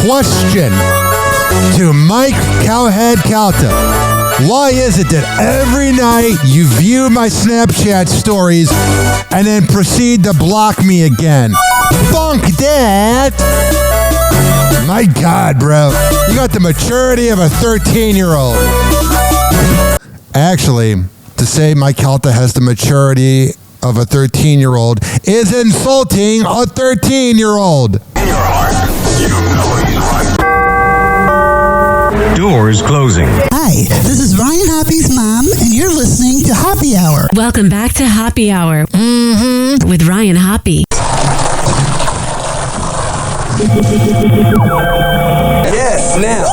question to Mike Cowhead Calta. Why is it that every night you view my Snapchat stories and then proceed to block me again? Funk that! My God, bro. You got the maturity of a 13-year-old. Actually, to say Mike Calta has the maturity of a 13-year-old is insulting a 13-year-old. In your heart, you know he's right. Doors closing. Hi, this is Ryan Hoppe's mom, and you're listening to Hoppe Hour. Welcome back to Hoppe Hour with Ryan Hoppe. Yes, now.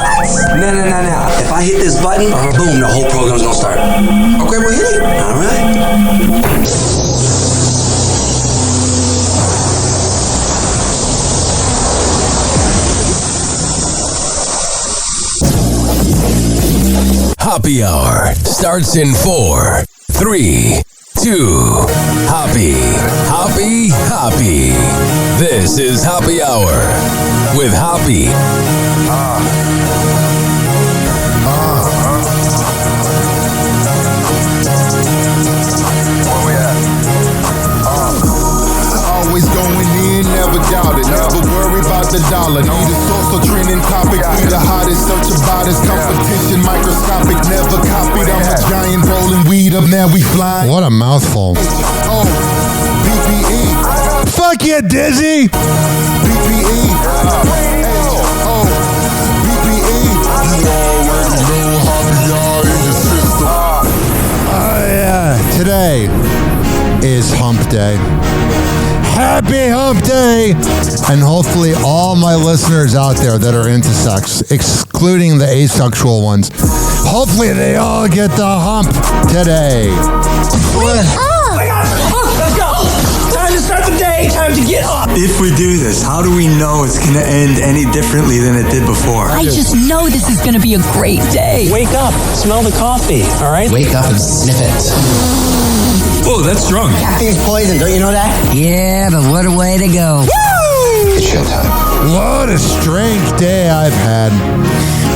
Now. If I hit this button, boom, the whole program's gonna start. Okay, well, hit it. All right. Hoppe Hour starts in 4, 3, 2. Hoppe. This is Hoppe Hour with Hoppe. Where we at? Always going in, never doubt it. Never worry about the dollar. Need a source or trending topic. Be the hottest, search about his competition. Microscopic, never copied. I'm a giant rolling weed up, now we fly. What a mouthful. Oh, PPE. Fuck you, Dizzy. PPE. Oh, PPE. You already know Hoppe Hour in the system. Oh, yeah. Today is Hump Day. Happy Hump Day! And hopefully all my listeners out there that are into sex, excluding the asexual ones, hopefully they all get the hump today. Let's go. Time to start the day. Time to get up. If we do this, how do we know it's going to end any differently than it did before? I just know this is going to be a great day. Wake up. Smell the coffee, all right? Wake up and sniff it. Oh, that's strong. Caffeine's poison, don't you know that? Yeah, but what a way to go. Woo! It's showtime. What a strange day I've had.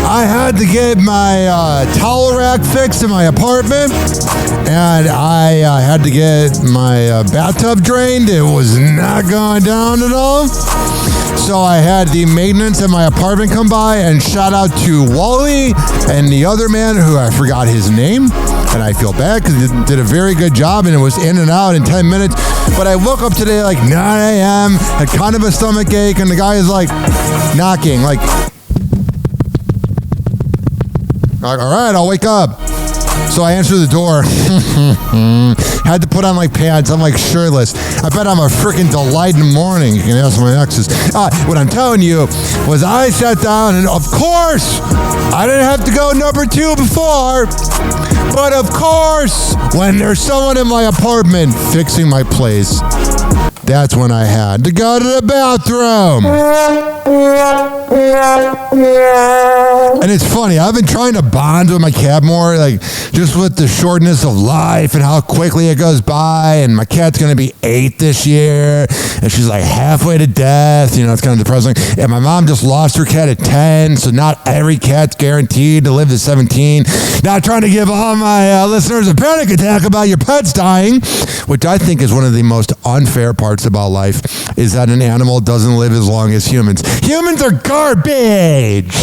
I had to get my towel rack fixed in my apartment, and I had to get my bathtub drained. It was not going down at all. So I had the maintenance in my apartment come by, and shout out to Wally and the other man who I forgot his name. And I feel bad because he did a very good job and it was in and out in 10 minutes. But I woke up today like 9 a.m., had kind of a stomach ache, and the guy is like knocking, like, all right, I'll wake up. So I answer the door. Had to put on like pants. I'm like shirtless. I bet I'm a freaking delight in the morning. You can ask my exes. What I'm telling you was I sat down and of course I didn't have to go number 2 before. But of course, when there's someone in my apartment fixing my place, that's when I had to go to the bathroom. And it's funny, I've been trying to bond with my cat more, like just with the shortness of life and how quickly it goes by. And my cat's going to be 8 this year, and she's like halfway to death. You know, it's kind of depressing. And my mom just lost her cat at 10, so not every cat's guaranteed to live to 17. Not trying to give all my listeners a panic attack about your pets dying, which I think is one of the most unfair parts about life, is that an animal doesn't live as long as humans. Humans are garbage.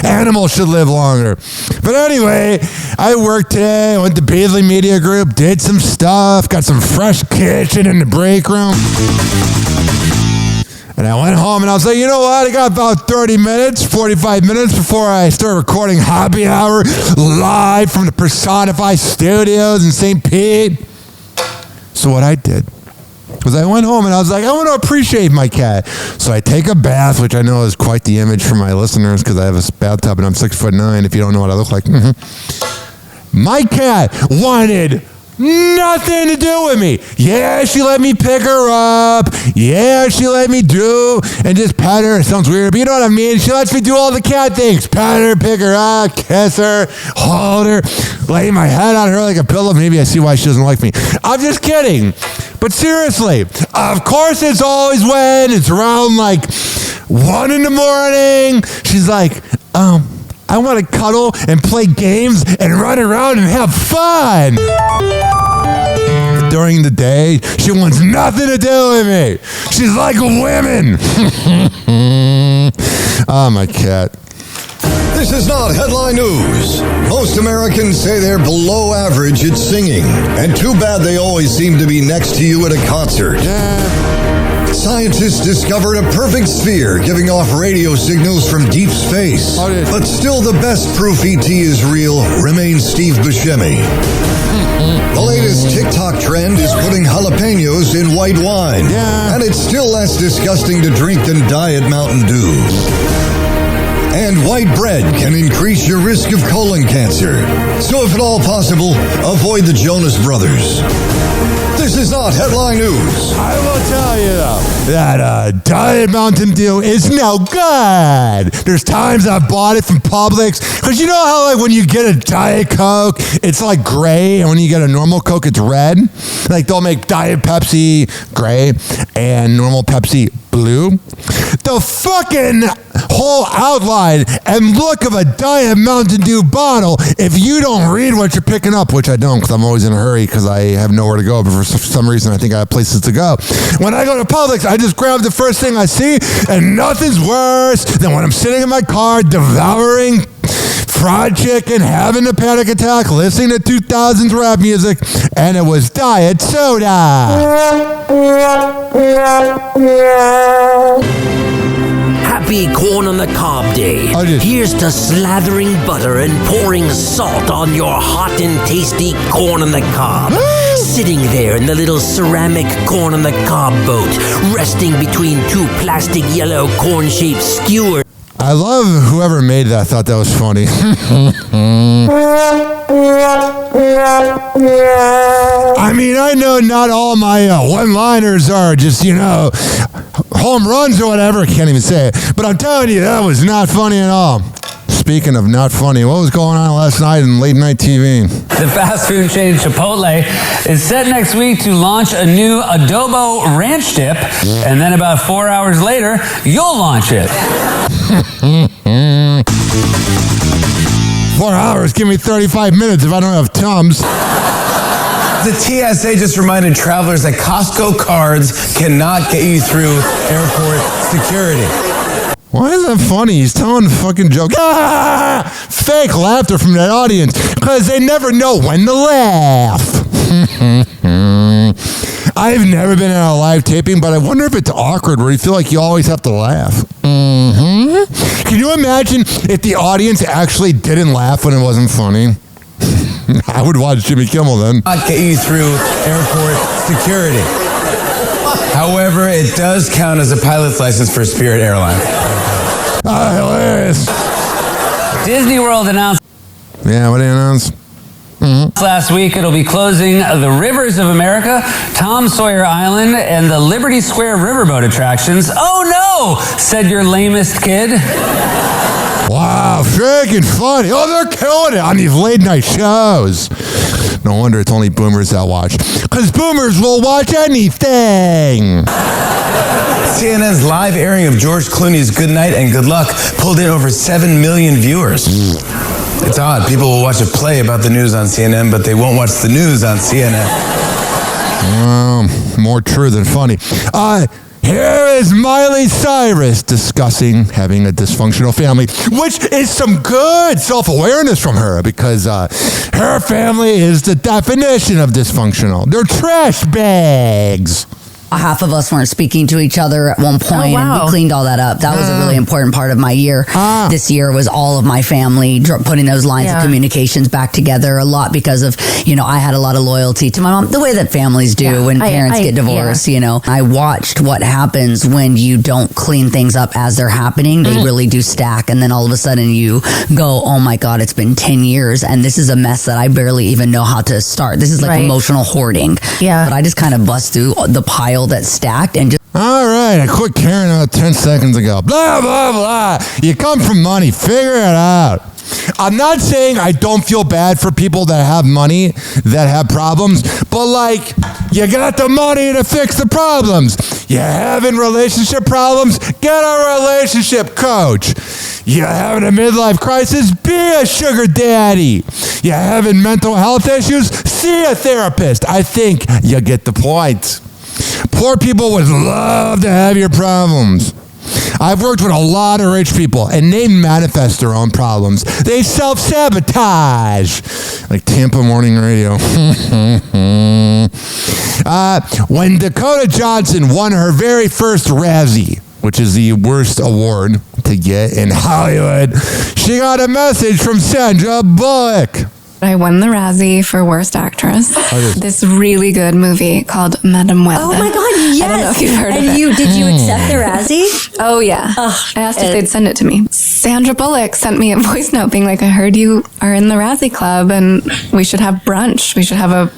Animals should live longer. But anyway, I worked today. I went to Beatz Media Group, did some stuff, got some fresh kitchen in the break room. And I went home and I was like, you know what? I got about 30 minutes, 45 minutes before I start recording Hoppe Hour live from the Personify Studios in St. Pete. So what I did was I went home and I was like, I want to appreciate my cat. So I take a bath, which I know is quite the image for my listeners because I have a bathtub and I'm 6'9", if you don't know what I look like. My cat wanted nothing to do with me. Yeah, she let me pick her up. Yeah, she let me do and just pet her. It sounds weird, but you know what I mean. She lets me do all the cat things. Pet her, pick her up, kiss her, hold her, lay my head on her like a pillow. Maybe I see why she doesn't like me. I'm just kidding. But seriously, of course it's always when it's around like 1 a.m. She's like, I want to cuddle and play games and run around and have fun. During the day, she wants nothing to do with me. She's like women. Oh, my cat. This is not headline news. Most Americans say they're below average at singing, and too bad they always seem to be next to you at a concert. Scientists discovered a perfect sphere giving off radio signals from deep space. But still the best proof ET is real remains Steve Buscemi. The latest TikTok trend is putting jalapenos in white wine. And it's still less disgusting to drink than Diet Mountain Dew. And white bread can increase your risk of colon cancer. So if at all possible, avoid the Jonas Brothers. This is not headline news. I will tell you, though, that Diet Mountain Dew is no good. There's times I've bought it from Publix. Because you know how, like, when you get a Diet Coke, it's, like, gray. And when you get a normal Coke, it's red. Like, they'll make Diet Pepsi gray and normal Pepsi blue. The fucking whole outline and look of a Diet Mountain Dew bottle, if you don't read what you're picking up, which I don't because I'm always in a hurry because I have nowhere to go, but for some reason I think I have places to go. When I go to Publix, I just grab the first thing I see, and nothing's worse than when I'm sitting in my car devouring fried chicken, having a panic attack, listening to 2000s rap music, and it was diet soda. Happy corn on the cob day. Here's to slathering butter and pouring salt on your hot and tasty corn on the cob. Sitting there in the little ceramic corn on the cob boat, resting between two plastic yellow corn-shaped skewers. I love whoever made that. I thought that was funny. I mean, I know not all my one-liners are just, home runs or whatever. I can't even say it. But I'm telling you, that was not funny at all. Speaking of not funny, what was going on last night in late night TV? The fast food chain Chipotle is set next week to launch a new adobo ranch dip, and then about 4 hours later, you'll launch it. 4 hours, give me 35 minutes if I don't have Tums. The TSA just reminded travelers that Costco cards cannot get you through airport security. Why is that funny? He's telling a fucking joke. Ah! Fake laughter from that audience because they never know when to laugh. I've never been at a live taping, but I wonder if it's awkward where you feel like you always have to laugh. Mm-hmm. Can you imagine if the audience actually didn't laugh when it wasn't funny? I would watch Jimmy Kimmel then. Not get you through airport security. However, it does count as a pilot's license for Spirit Airline. Hilarious. Disney World announced. Yeah, what did they announce? Mm-hmm. Last week, it'll be closing the Rivers of America, Tom Sawyer Island, and the Liberty Square riverboat attractions. Oh no, said your lamest kid. Wow, freaking funny. Oh, they're killing it on these late night shows. No wonder it's only boomers that watch. Because boomers will watch anything. CNN's live airing of George Clooney's Good Night and Good Luck pulled in over 7 million viewers. It's odd. People will watch a play about the news on CNN, but they won't watch the news on CNN. More true than funny. Here is Miley Cyrus discussing having a dysfunctional family, which is some good self-awareness from her because her family is the definition of dysfunctional. They're trash bags. Half of us weren't speaking to each other at one point, and we cleaned all that up. That was a really important part of my year. This year was all of my family putting those lines of communications back together, a lot because of, I had a lot of loyalty to my mom, the way that families do when parents get divorced, I watched what happens when you don't clean things up as they're happening. They really do stack, and then all of a sudden you go, oh my God, it's been 10 years, and this is a mess that I barely even know how to start. This is like emotional hoarding. Yeah. But I just kind of bust through the pile that's stacked and just... All right. right, I quit caring about 10 seconds ago. Blah, blah, blah. You come from money. Figure it out. I'm not saying I don't feel bad for people that have money, that have problems, but like, you got the money to fix the problems. You having relationship problems? Get a relationship coach. You having a midlife crisis? Be a sugar daddy. You having mental health issues? See a therapist. I think you get the point. Poor people would love to have your problems. I've worked with a lot of rich people, and they manifest their own problems. They self-sabotage. Like Tampa Morning Radio. When Dakota Johnson won her very first Razzie, which is the worst award to get in Hollywood, she got a message from Sandra Bullock. I won the Razzie for Worst Actress. This really good movie called Mademoiselle. Oh my God, yes! I don't know if you've heard of it. Did you accept the Razzie? Oh yeah. I asked if they'd send it to me. Sandra Bullock sent me a voice note being like, I heard you are in the Razzie Club and we should have brunch. We should have a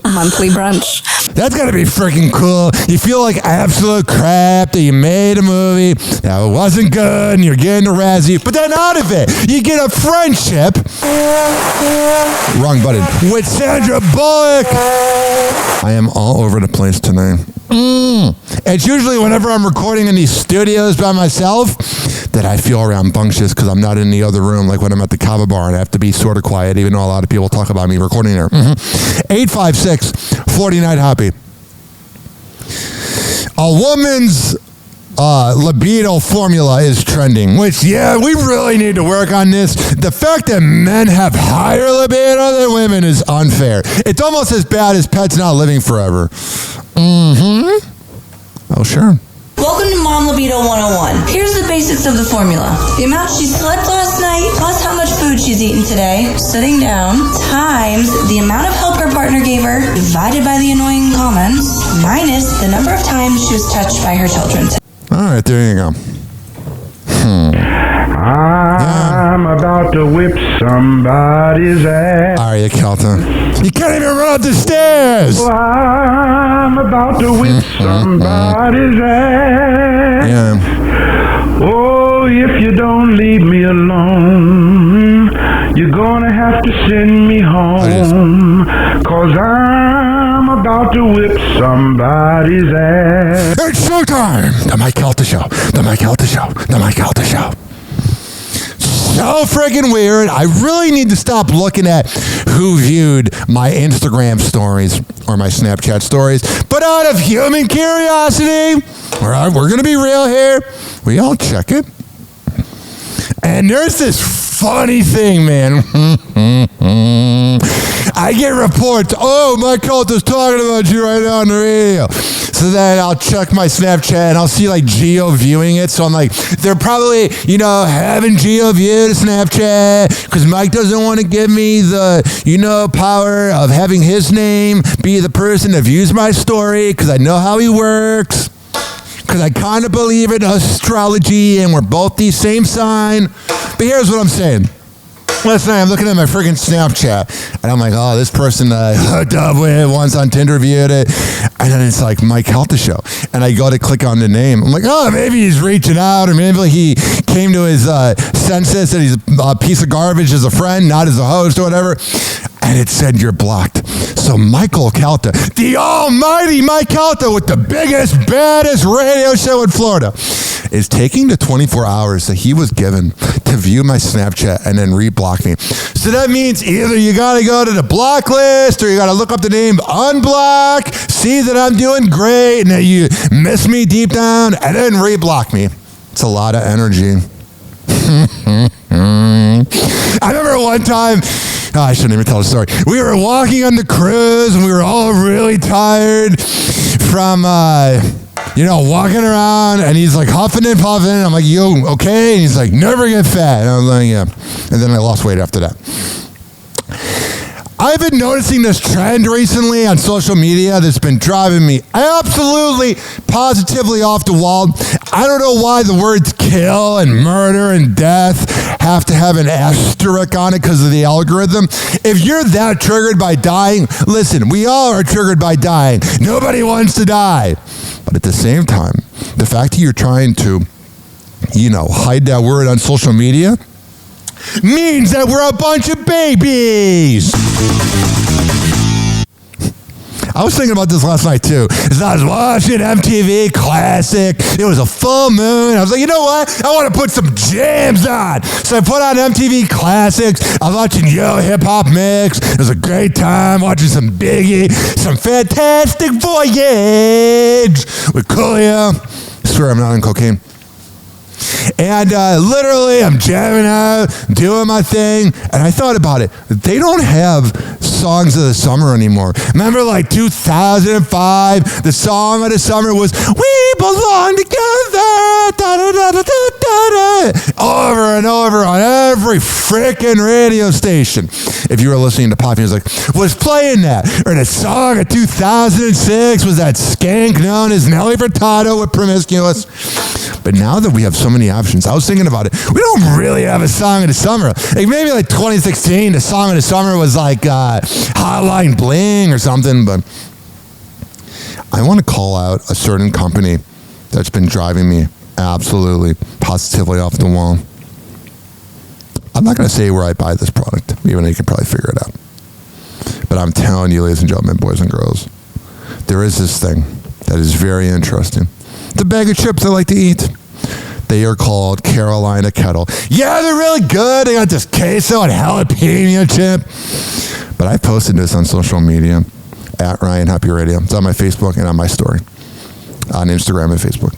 monthly brunch. That's gotta be freaking cool. You feel like absolute crap that you made a movie that wasn't good and you're getting a Razzie, but then out of it, you get a friendship. Wrong button. With Sandra Bullock. I am all over the place tonight. It's usually whenever I'm recording in these studios by myself that I feel rambunctious because I'm not in the other room, like when I'm at the Kava bar and I have to be sort of quiet, even though a lot of people talk about me recording there. 856-49-HOPPY. A woman's libido formula is trending, which, yeah, we really need to work on this. The fact that men have higher libido than women is unfair. It's almost as bad as pets not living forever. Oh, sure. Welcome to Mom Libido 101. Here's the basics of the formula. The amount she slept last night, plus how much food she's eaten today, sitting down, times the amount of help her partner gave her, divided by the annoying comments, minus the number of times she was touched by her children. All right, there you go. I'm about to whip somebody's ass. All right, you Kelton. You can't even run up the stairs. Oh, I'm about to whip somebody's ass. Yeah. Oh, if you don't leave me alone, you're gonna have to send me home. 'Cause I'm about to whip somebody's ass. It's showtime. The Mike Calta Show. The Mike Calta Show. The Mike Calta Show. So freaking weird. I really need to stop looking at who viewed my Instagram stories or my Snapchat stories. But out of human curiosity, we're going to be real here. We all check it. And there's this funny thing, man. I get reports, Mike Calta's talking about you right now on the radio. So then I'll check my Snapchat and I'll see like Gio viewing it. So I'm like, they're probably, having Gio view the Snapchat because Mike doesn't want to give me the, power of having his name be the person that views my story because I know how he works. Because I kind of believe in astrology and we're both the same sign. But here's what I'm saying. Last night I'm looking at my freaking Snapchat and I'm like, this person I hooked up with once on Tinder viewed it. And then it's like Mike Calta Show. And I go to click on the name. I'm like, maybe he's reaching out or maybe he came to his senses that he's a piece of garbage as a friend, not as a host or whatever. And it said you're blocked. So Michael Calta, the almighty Mike Calta with the biggest, baddest radio show in Florida, is taking the 24 hours that he was given to view my Snapchat and then reblock me. So that means either you got to go to the block list or you got to look up the name, unblock, see that I'm doing great and that you miss me deep down and then reblock me. It's a lot of energy. I remember one time, I shouldn't even tell the story. We were walking on the cruise and we were all really tired from, walking around and he's like huffing and puffing. I'm like, you okay? And he's like, never get fat. And I was like, yeah. And then I lost weight after that. I've been noticing this trend recently on social media that's been driving me absolutely, positively off the wall. I don't know why the words kill and murder and death have to have an asterisk on it because of the algorithm. If you're that triggered by dying, listen, we all are triggered by dying. Nobody wants to die. But at the same time, the fact that you're trying to, hide that word on social media means that we're a bunch of babies. I was thinking about this last night too. As I was watching MTV Classic, it was a full moon. I was like, you know what? I want to put some jams on. So I put on MTV Classics. I was watching Yo Hip Hop Mix. It was a great time watching some Biggie, some Fantastic Voyage with Coolio. I swear I'm not on cocaine. And literally, I'm jamming out, doing my thing, and I thought about it. They don't have songs of the summer anymore. Remember, like 2005, the song of the summer was "We Belong Together," da, da, da, da, da, da, da, over and over on every freaking radio station. If you were listening to pop music, was playing that. Or the song of 2006 was that skank known as Nelly Furtado with "Promiscuous." But now that we have so many options, I was thinking about it. We don't really have a song of the summer. Like maybe like 2016, the song of the summer was like Hotline Bling or something. But I want to call out a certain company that's been driving me absolutely, positively off the wall. I'm not going to say where I buy this product, even though you can probably figure it out. But I'm telling you, ladies and gentlemen, boys and girls, there is this thing that is very interesting. The bag of chips I like to eat. They are called Carolina Kettle. Yeah, they're really good. They got this queso and jalapeno chip. But I posted this on social media at Ryan Happy Radio. It's on my Facebook and on my story. On Instagram and Facebook.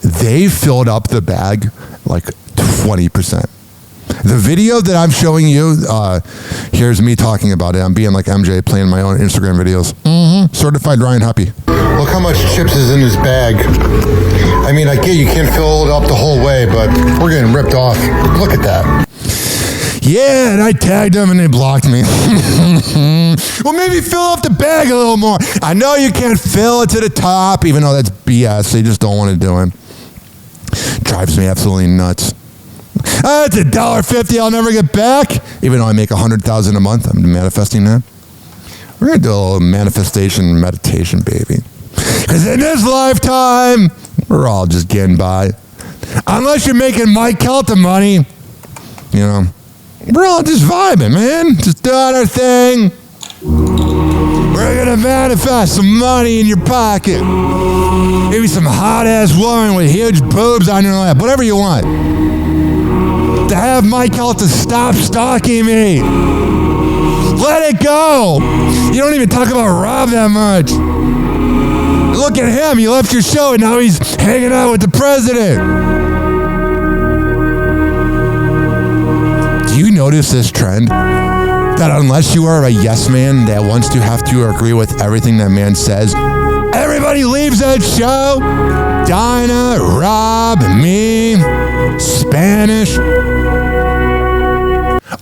They filled up the bag like 20%. The video that I'm showing you, here's me talking about it. I'm being like MJ, playing my own Instagram videos. Certified Ryan Happy. Look how much chips is in this bag. I mean, I get you can't fill it up the whole way, but we're getting ripped off. Look at that. Yeah, and I tagged them and they blocked me. Well, maybe fill up the bag a little more. I know you can't fill it to the top, even though that's BS. They just don't want to do it. Drives me absolutely nuts. That's $1.50 I'll never get back. Even though I make $100,000 a month, I'm manifesting that. We're gonna do a little manifestation meditation, baby. Because in this lifetime, we're all just getting by. Unless you're making Mike Kelta money, we're all just vibing, man. Just doing our thing. We're gonna manifest some money in your pocket. Maybe some hot ass woman with huge boobs on your lap. Whatever you want. To have Mike Kelta stop stalking me. Let it go. You don't even talk about Rob that much. Look at him. He left your show and now he's hanging out with the president. Do you notice this trend? That unless you are a yes man that wants to have to agree with everything that man says, everybody leaves that show. Dinah, Rob, me, Spanish.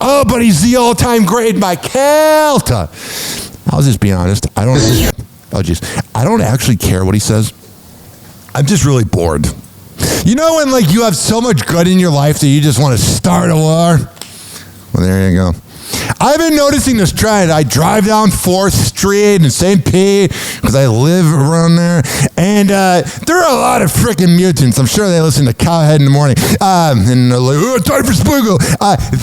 Oh, but he's the all-time great, Mike Kelta. I'll just be honest. I don't actually care what he says. I'm just really bored. You know when you have so much good in your life that you just want to start a war? Well, there you go. I've been noticing this trend. I drive down 4th Street in St. Pete because I live around there. And there are a lot of freaking mutants. I'm sure they listen to Cowhead in the morning. And they're like, oh, time for Spooggle.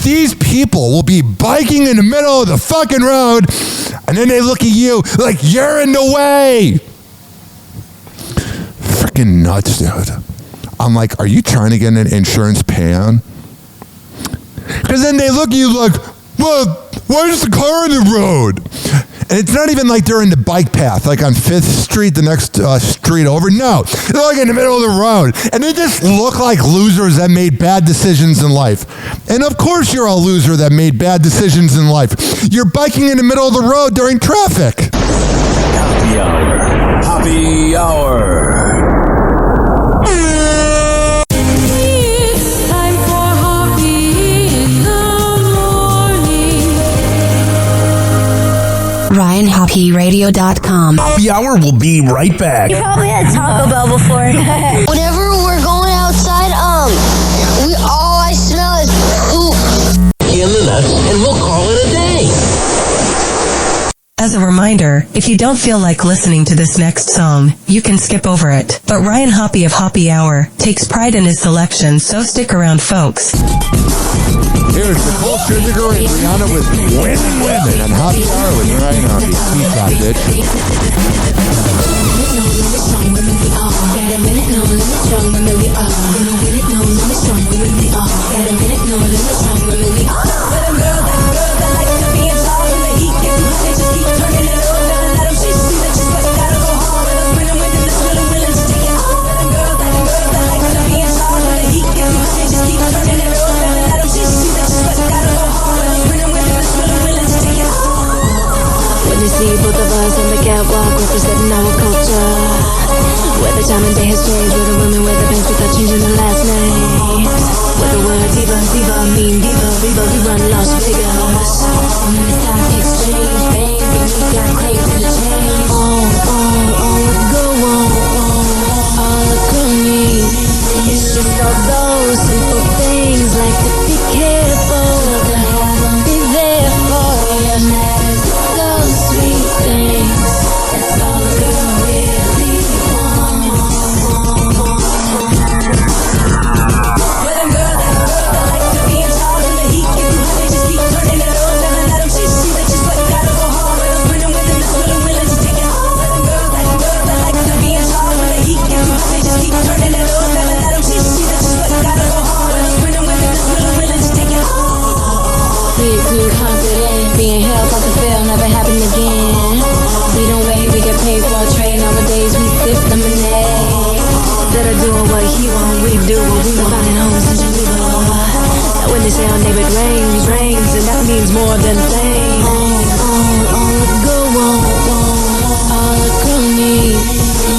These people will be biking in the middle of the fucking road. And then they look at you like you're in the way. Freaking nuts, dude. I'm like, are you trying to get an insurance payout? Because then they look at you like, well, why is the car in the road? And it's not even like they're in the bike path, like on 5th Street, the next street over. No, they're like in the middle of the road. And they just look like losers that made bad decisions in life. And of course you're a loser that made bad decisions in life. You're biking in the middle of the road during traffic. Happy Hour. Happy Hour. RyanHappyRadio.com. Happy Hour will be right back. You probably had Taco Bell before. Whenever we're going outside, all I smell is As a reminder, if you don't feel like listening to this next song, you can skip over it. But Ryan Hoppe of Happy Hour takes pride in his selection, so stick around, folks. Here's Nicole Scherzinger and Rihanna with Winning Women on Happy Hour with Ryan Hoppe. Peace out, bitch. See both of us on the catwalk representing our culture. Where the time and day has changed, where the women wear the pants without changing the last name. Where the word diva, diva, mean diva, viva, we run Las Vegas. On the stock exchange, bang, and we got claims to the change. Go on, all the girl needs. It's just all those simple things like to be careful, be there for you. Sweet things, that's all a girl really wants. Well, them girl that likes to be in charge when the heat gets too hot, they just keep turning it on. Never let them chase you, they just sweat, gotta go hard. Well, I'm winning women that's willing to take it all. Well, them girl that likes to be in charge when the heat gets too hot, they just keep turning it on. Never let them chase you, they just sweat, gotta go hard. Well, I'm winning women that's willing to take it all. We're too confident, being held like a fail never happened again. We don't wait, we get paid for our trade. Nowadays we sip lemonade. Instead of doing what he want, we do what we want. Finding home since we were. Now when they say our neighbor rains, and that means more than fame. All the good all the girl needs.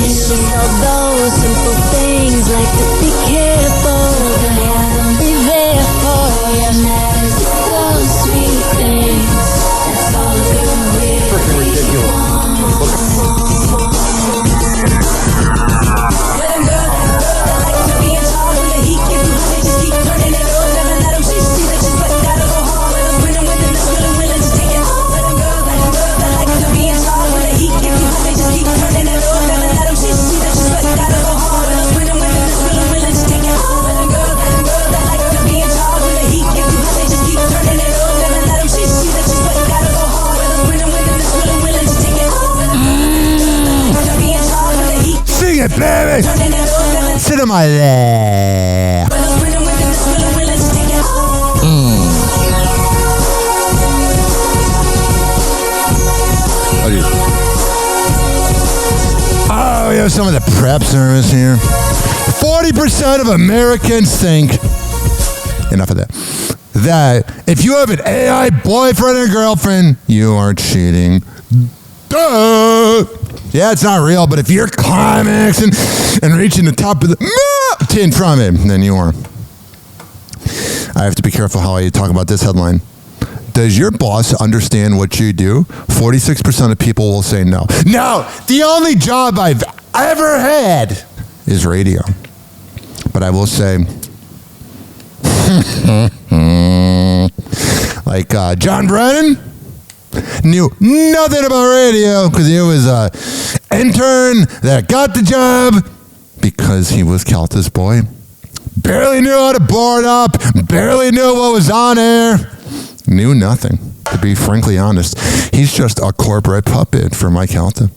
It's just all those simple things like to be careful, be there for you. Those sweet things, that's all a girl really wants. Well, them girl that likes to be in charge when the heat gets too hot, they just keep turning it on. Never let them chase you, they just sweat, gotta go hard. Well, I'm winning women that's willing to take it all. Well, them girl that likes to be in charge when the heat gets too hot, they just keep turning it on. Never let them chase you, they just sweat, gotta go hard. Well, I'm winning women that's willing to take it all. Well, them girl that likes to be in charge when the heat gets too hot, they just keep turning it on. Never let them chase you, they just sweat, gotta go hard. Well, I'm winning women that's willing to take it all. Sing it, baby! Sit on my lap. Oh, we have some of the prep service here. 40% of Americans think, enough of that if you have an AI boyfriend or girlfriend, you are cheating. Duh! Yeah, it's not real, but if you're climaxing and reaching the top of the tin from it, then you are. I have to be careful how I talk about this headline. Does your boss understand what you do? 46% of people will say no. No, the only job I've ever had is radio. But I will say, like John Brennan knew nothing about radio because he was an intern that got the job because he was Calta's boy. Barely knew how to board up, barely knew what was on air, knew nothing, to be frankly honest. He's just a corporate puppet for Mike Calta.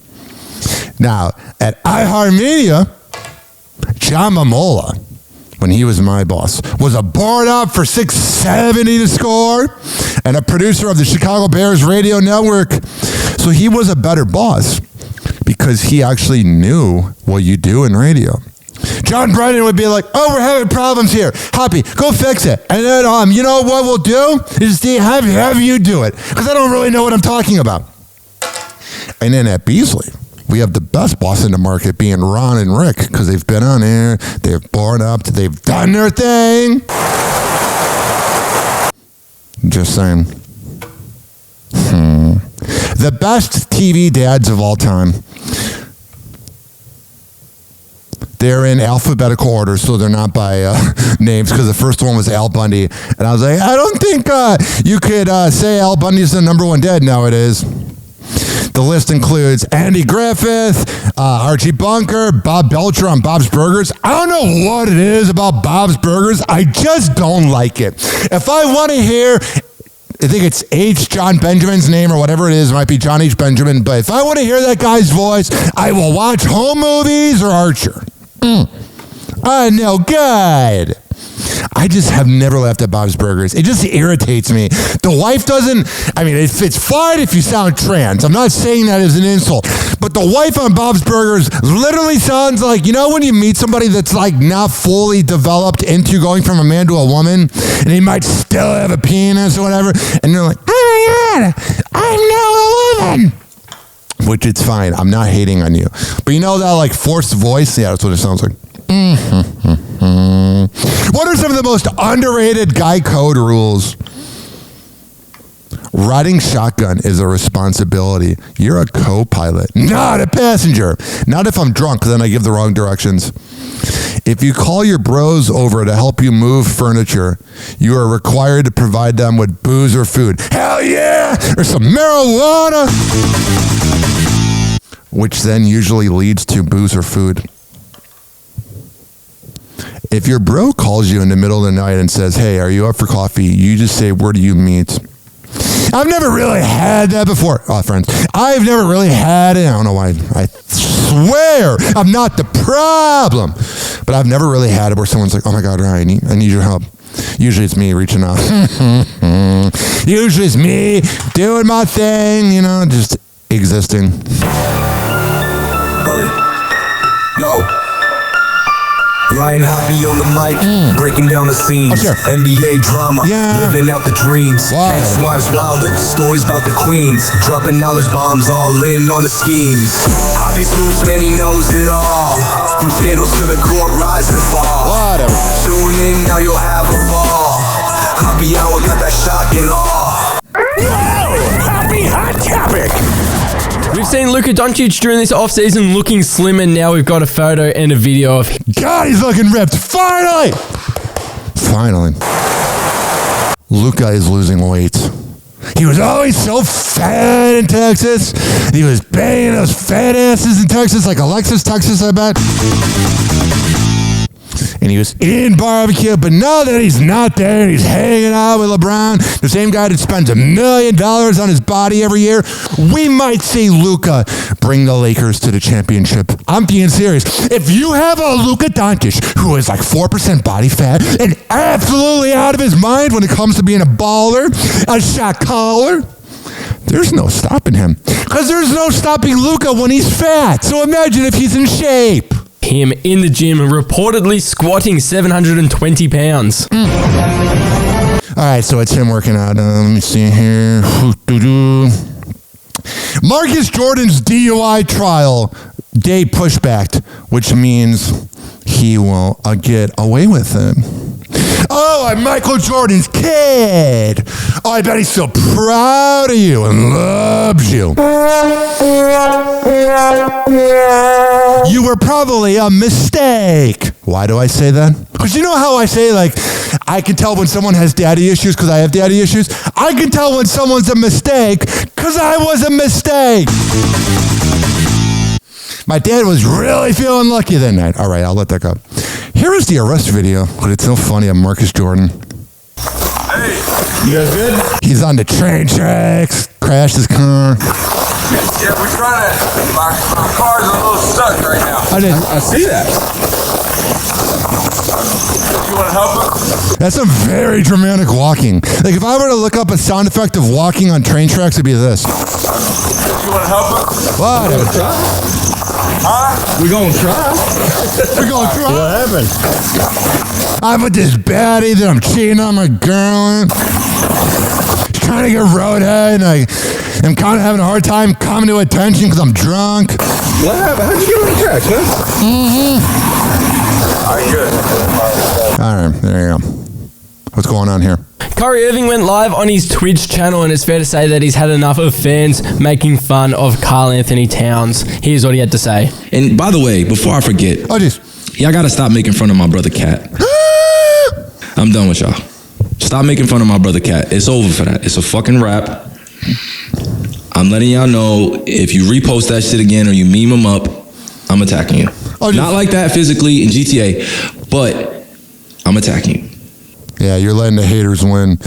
Now, at iHeartMedia, John Mamola, when he was my boss, was a board up for 670 to score and a producer of the Chicago Bears radio network. So he was a better boss because he actually knew what you do in radio. John Brennan would be like, oh, we're having problems here. Hoppy, go fix it. And then, you know what we'll do? Is have you do it. Because I don't really know what I'm talking about. And then at Beasley, we have the best boss in the market being Ron and Rick because they've been on air, they've born up, they've done their thing. Just saying. The best TV dads of all time. They're in alphabetical order, so they're not by names, because the first one was Al Bundy. And I was like, I don't think you could say Al Bundy's the number one dad. No, it is. The list includes Andy Griffith, Archie Bunker, Bob Belcher on Bob's Burgers. I don't know what it is about Bob's Burgers. I just don't like it. If I want to hear, I think it's H. John Benjamin's name or whatever it is. It might be John H. Benjamin. But if I want to hear that guy's voice, I will watch home movies or Archer. I know, good. I just have never laughed at Bob's Burgers. It just irritates me. The wife doesn't, I mean, it's fine if you sound trans. I'm not saying that as an insult. But the wife on Bob's Burgers literally sounds like, you know when you meet somebody that's like not fully developed into going from a man to a woman, and he might still have a penis or whatever, and they're like, oh my God, I'm now a woman. Which it's fine. I'm not hating on you. But you know that like forced voice? Yeah, that's what it sounds like. What are some of the most underrated guy code rules? Riding shotgun is a responsibility. You're a co-pilot, not a passenger. Not if I'm drunk, then I give the wrong directions. If you call your bros over to help you move furniture, you are required to provide them with booze or food. Hell yeah! Or some marijuana! Which then usually leads to booze or food. If your bro calls you in the middle of the night and says, hey, are you up for coffee? You just say, where do you meet? I've never really had that before. Oh, friends. I've never really had it. I don't know why. I swear I'm not the problem. But I've never really had it where someone's like, oh my God, Ryan, I need your help. Usually it's me reaching out. Usually it's me doing my thing, you know, just existing. Yo. Ryan Hoppe on the mic, breaking down the scenes. NBA drama, living out the dreams. Ex-wives wild, stories about the queens. Dropping knowledge bombs, all in on the schemes. Hoppe smooth, man, he knows it all. From scandals to the court, rise and fall. Whatever. Tune in, now you'll have a ball. Hoppe Hour got that shock and awe. Hoppe Hot Topic. We've seen Luka Doncic during this offseason looking slim, and now we've got a photo and a video of him. God, he's looking ripped. Finally! Luka is losing weight. He was always so fat in Texas. He was banging those fat asses in Texas, like Alexis, Texas, I bet. And he was eating barbecue, but now that he's not there, he's hanging out with LeBron, the same guy that spends $1 million on his body every year. We might see Luka bring the Lakers to the championship. I'm being serious. If you have a Luka Doncic who is like 4% body fat and absolutely out of his mind when it comes to being a baller, a shot caller, there's no stopping him. Because there's no stopping Luka when he's fat. So imagine if he's in shape. Him in the gym, reportedly squatting 720 pounds. All right, so it's him working out. Let me see here. Marcus Jordan's DUI trial day pushback, which means he will get away with it. Oh, I'm Michael Jordan's kid. Oh, I bet he's so proud of you and loves you. You were probably a mistake. Why do I say that? Because you know how I say, like, I can tell when someone has daddy issues because I have daddy issues? I can tell when someone's a mistake because I was a mistake. My dad was really feeling lucky that night. All right, I'll let that go. Here is the arrest video, but it's so funny of Marcus Jordan. Hey, you guys good? He's on the train tracks, crashed his car. Yeah, we're trying to. My car's a little stuck right now. I see that. You want to help us? That's some very dramatic walking. Like if I were to look up a sound effect of walking on train tracks, it'd be this. You want to help us? What? Huh? We gonna try. We're gonna try. What happened? I'm with this baddie that I'm cheating on my girl. She's trying to get roadhead, and I'm kind of having a hard time coming to attention because I'm drunk. What happened? How'd you get on the tracks, man? All right, good. All right, there you go. What's going on here? Kyrie Irving went live on his Twitch channel, and it's fair to say that he's had enough of fans making fun of Karl Anthony Towns. Here's what he had to say. And by the way, before I forget, y'all gotta stop making fun of my brother Cat. I'm done with y'all. Stop making fun of my brother Cat. It's over for that. It's a fucking rap. I'm letting y'all know, if you repost that shit again or you meme them up, I'm attacking you. Not like that physically in GTA, but I'm attacking you. Yeah, you're letting the haters win.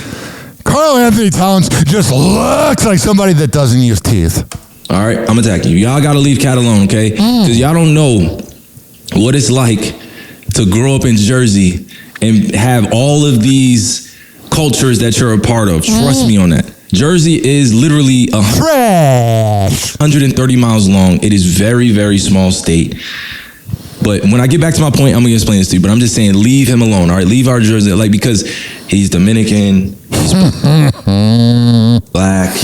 Karl Anthony Towns just looks like somebody that doesn't use teeth. All right, I'm attacking you. Y'all gotta leave Cat alone, okay? Because y'all don't know what it's like to grow up in Jersey and have all of these cultures that you're a part of. Trust me on that. Jersey is literally 130 miles long. It is very, very small state. But when I get back to my point, I'm gonna explain this to you. But I'm just saying, leave him alone. All right, leave our Jersey, like, because he's Dominican, he's black.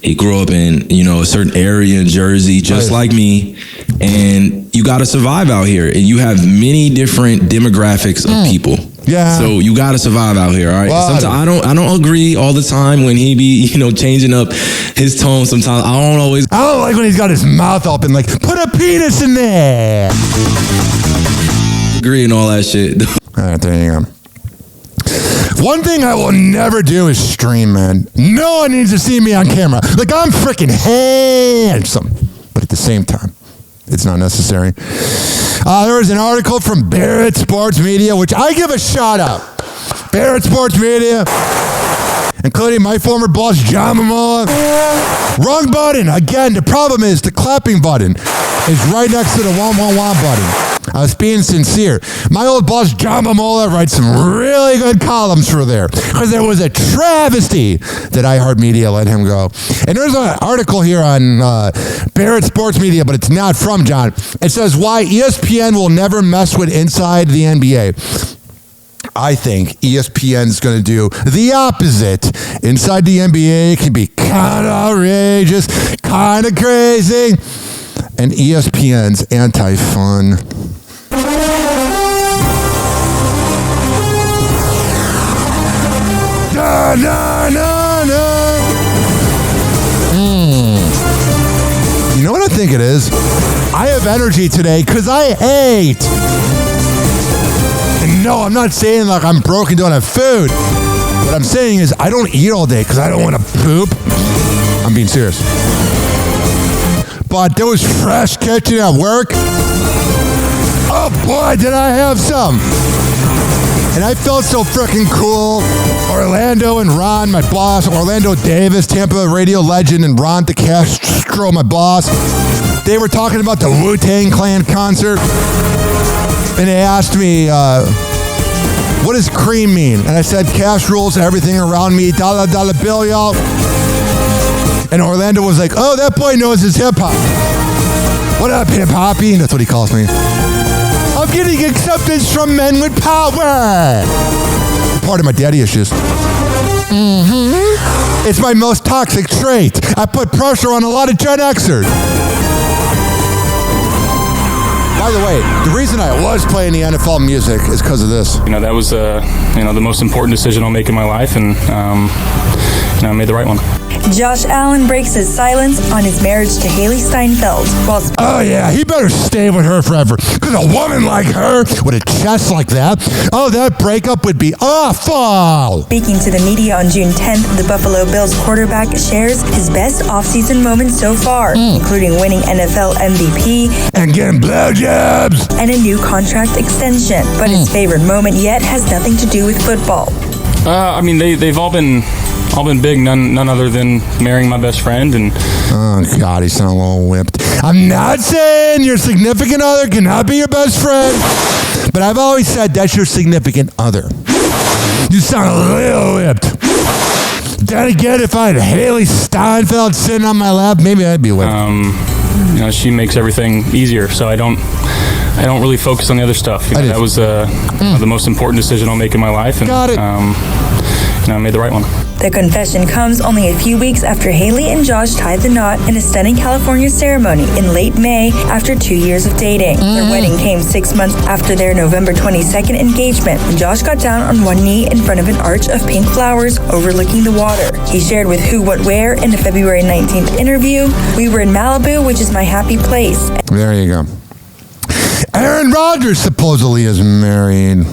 He grew up in, a certain area in Jersey, just like me. And you got to survive out here. And you have many different demographics of people. Yeah. So you got to survive out here, all right? Sometimes I don't agree all the time when he be, changing up his tone. Sometimes I don't like when he's got his mouth open, like, put a penis in there. Agree and all that shit. All right, there you go. One thing I will never do is stream, man. No one needs to see me on camera. Like, I'm freaking handsome. But at the same time, it's not necessary. There was an article from Barrett Sports Media, which I give a shout out. Barrett Sports Media, including my former boss, John Momola. Wrong button. Again, the problem is the clapping button is right next to the 111 button. I was being sincere. My old boss, John Momola, writes some really good columns for there. Because it was a travesty that iHeartMedia let him go. And there's an article here on Barrett Sports Media, but it's not from John. It says why ESPN will never mess with inside the NBA. I think ESPN's going to do the opposite. Inside the NBA can be kind of outrageous, kind of crazy. And ESPN's anti-fun. No. You know what I think it is? I have energy today because I ate. And no, I'm not saying like I'm broke and don't have food. What I'm saying is I don't eat all day because I don't want to poop. I'm being serious. But there was fresh kitchen at work. Oh boy, did I have some. And I felt so freaking cool. Orlando and Ron, my boss, Orlando Davis, Tampa radio legend, and Ron DeCastro, my boss, they were talking about the Wu-Tang Clan concert. And they asked me, what does cream mean? And I said, cash rules everything around me, dollar bill, y'all. And Orlando was like, oh, that boy knows his hip-hop. What up, hip-hoppy? That's what he calls me. I'm getting acceptance from men with power. Part of my daddy issues. It's my most toxic trait. I put pressure on a lot of Gen Xers. By the way, the reason I was playing the NFL music is because of this. That was the most important decision I'll make in my life, and I made the right one. Josh Allen breaks his silence on his marriage to Haley Steinfeld. Oh yeah, he better stay with her forever. Because a woman like her with a chest like that, that breakup would be awful. Speaking to the media on June 10th, the Buffalo Bills quarterback shares his best offseason moments so far, including winning NFL MVP and getting blowjobs and a new contract extension. But his favorite moment yet has nothing to do with football. They've all been big, none other than marrying my best friend. And oh God, he sounds a little whipped. I'm not saying your significant other cannot be your best friend, but I've always said that's your significant other. You sound a little whipped. Then again, if I had Haley Steinfeld sitting on my lap, maybe I'd be whipped. She makes everything easier, so I don't really focus on the other stuff. That was the most important decision I'll make in my life, and got it. I made the right one. The confession comes only a few weeks after Haley and Josh tied the knot in a stunning California ceremony in late May after 2 years of dating. Their wedding came 6 months after their November 22nd engagement, when Josh got down on one knee in front of an arch of pink flowers overlooking the water. He shared with Who What Where in a February 19th interview, "We were in Malibu, which is my happy place." There you go. Aaron Rodgers supposedly is married.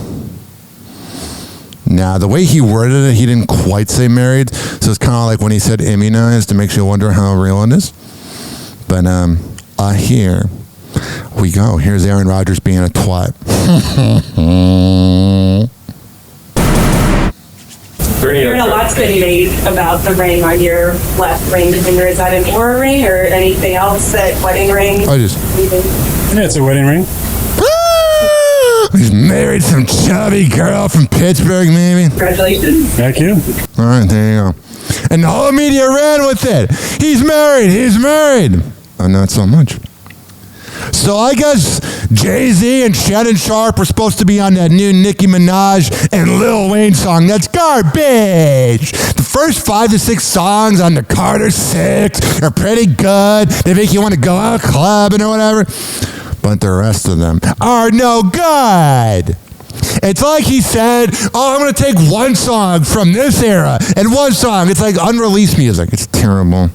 Now, the way he worded it, he didn't quite say married, so it's kind of like when he said immunized, it makes you wonder how real it is. But here we go. Here's Aaron Rodgers being a twat. Hearing a lot's been made about the ring on your left ring finger. Is that an Oura ring or anything else? That wedding ring? Yeah, it's a wedding ring. He's married some chubby girl from Pittsburgh, maybe. Congratulations. Thank you. All right, there you go. And the whole media ran with it. He's married. He's married. Not so much. So I guess Jay-Z and Shannon Sharp were supposed to be on that new Nicki Minaj and Lil Wayne song. That's garbage. The first 5 to 6 songs on the Carter 6 are pretty good. They make you want to go out clubbing or whatever. But the rest of them are no good. It's like he said, I'm going to take one song from this era and one song. It's like unreleased music. It's terrible.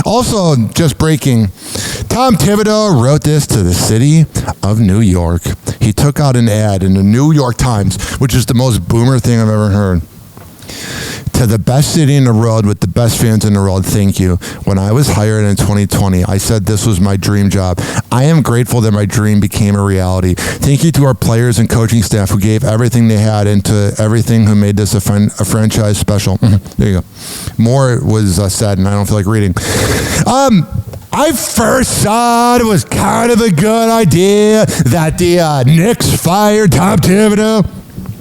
Also, just breaking, Tom Thibodeau wrote this to the city of New York. He took out an ad in the New York Times, which is the most boomer thing I've ever heard. To the best city in the world with the best fans in the world, thank you. When I was hired in 2020, I said this was my dream job. I am grateful that my dream became a reality. Thank you to our players and coaching staff who gave everything they had into everything who made this a franchise special. There you go. More was said, and I don't feel like reading. I first thought it was kind of a good idea that the Knicks fired Tom Thibodeau.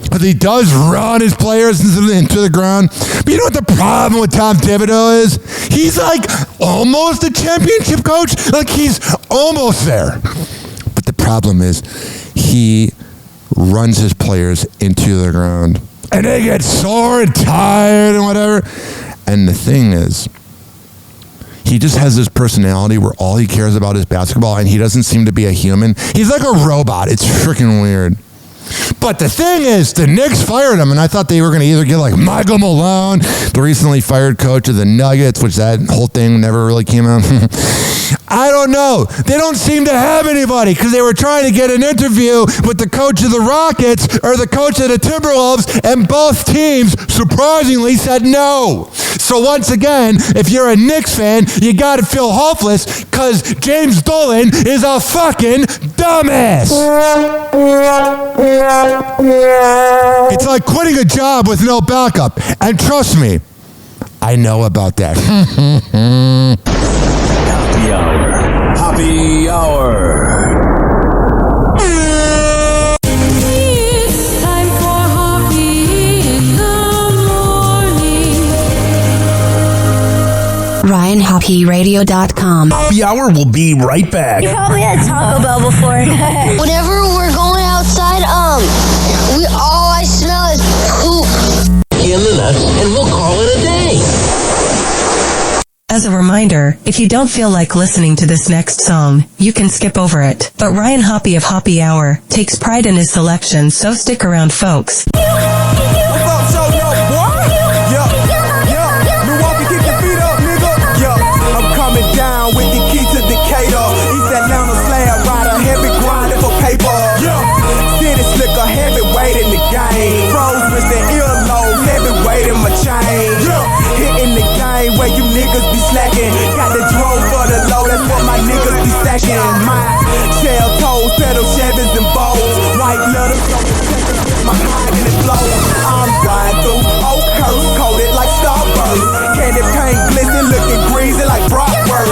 But he does run his players into the ground. But you know what the problem with Tom Thibodeau is? He's like almost a championship coach. Like he's almost there. But the problem is he runs his players into the ground. And they get sore and tired and whatever. And the thing is, he just has this personality where all he cares about is basketball and he doesn't seem to be a human. He's like a robot. It's freaking weird. But the thing is, the Knicks fired him, and I thought they were going to either get like Michael Malone, the recently fired coach of the Nuggets, which that whole thing never really came out. I don't know. They don't seem to have anybody because they were trying to get an interview with the coach of the Rockets or the coach of the Timberwolves, and both teams surprisingly said no. So once again, if you're a Knicks fan, you got to feel hopeless because James Dolan is a fucking dumbass. It's like quitting a job with no backup. And trust me, I know about that. Happy Hour. Happy Hour. It's time for Hoppe in the morning. RyanHoppeRadio.com. Happy Hour will be right back. You probably had Taco Bell before. Whenever we're going outside, all I smell is poop. In the nuts, and we'll call it a day. As a reminder, if you don't feel like listening to this next song, you can skip over it. But Ryan Hoppe of Hoppe Hour takes pride in his selection, so stick around, folks. What's up, show up, boy? Yeah. Milwaukee, kick your feet up, nigga. Yeah. I'm coming down with the key to Decatur. East Atlanta slab rider, heavy grinding for paper. Yeah. City slicker, heavyweight in the game. Pros with the earlobe, heavyweight in my chain. Yeah. Hitting the game where you niggas be slacking. Got the drone for the low, that's what my niggas be stacking. My shell toes, pedal Chevys and Bows. White letters on the checkers with my hide and it blows. I'm riding through Oak Curse, coated like Starburst. Candy paint glisten, looking greasy like Bratwurst.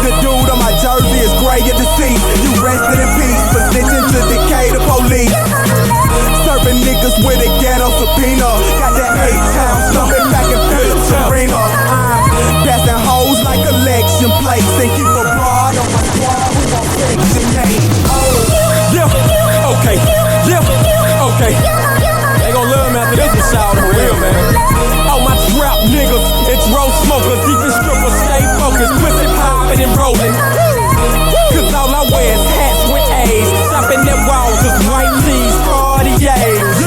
The dude on my jersey is gray at the seat. You rested in peace, position to decay the police. Serving niggas with a ghetto subpoena. Got that 8-town stuffing back in Phillips Arena. I'm passing hoes like election plates. And keep a broad on my squad who won't fix your name. Oh, yeah, okay, yeah, okay. They gon' love me after this one, shout for real, man. All my trap niggas, it's road smokers, even strippers, stay focused, pussy popping and rolling. Cause all I wear is hats with A's. Stopping at walls with white tees, RDA's.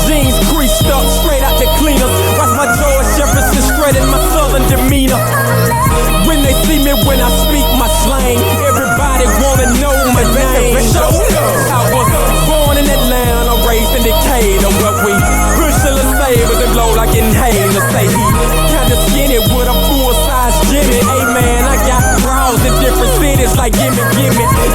Jeans creased up, straight out the cleaners. Watch my George Jefferson straight in my southern demeanor. When they see me, when I speak my slang, everybody wanna know my name. I was born in Atlanta, raised I inhale to say he kinda skinny with a full-size Jimmy. Hey man, I got bras in different cities like gimme.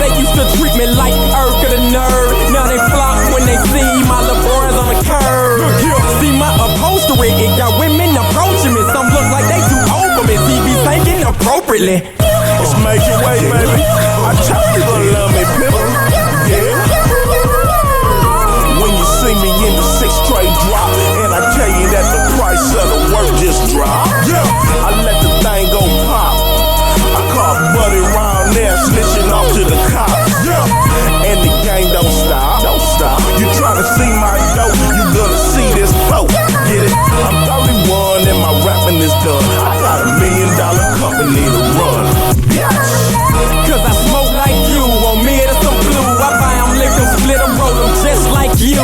They used to treat me like Urk of the nerd. Now they flop when they see my LeBrons on the curb. Look here, see my upholstery, it got women approaching me. Some look like they too old for me, TV thinking appropriately. Let's make it way, baby. I tell you gonna love me, pimp. Yeah. When you see me in the 6 straight drop, and I tell you that the price of the work just dropped. Yeah. I let the thing go pop. I caught Buddy round there snitching off to the cops. Yeah. And the game don't stop. You try to see my dope, you gonna see this float. Get it? I'm 31 and my rapping is done. I got $1 million company to run. Cause I smoke like you, on me to some blue. I buy them, lick them, split them, roll them just like you.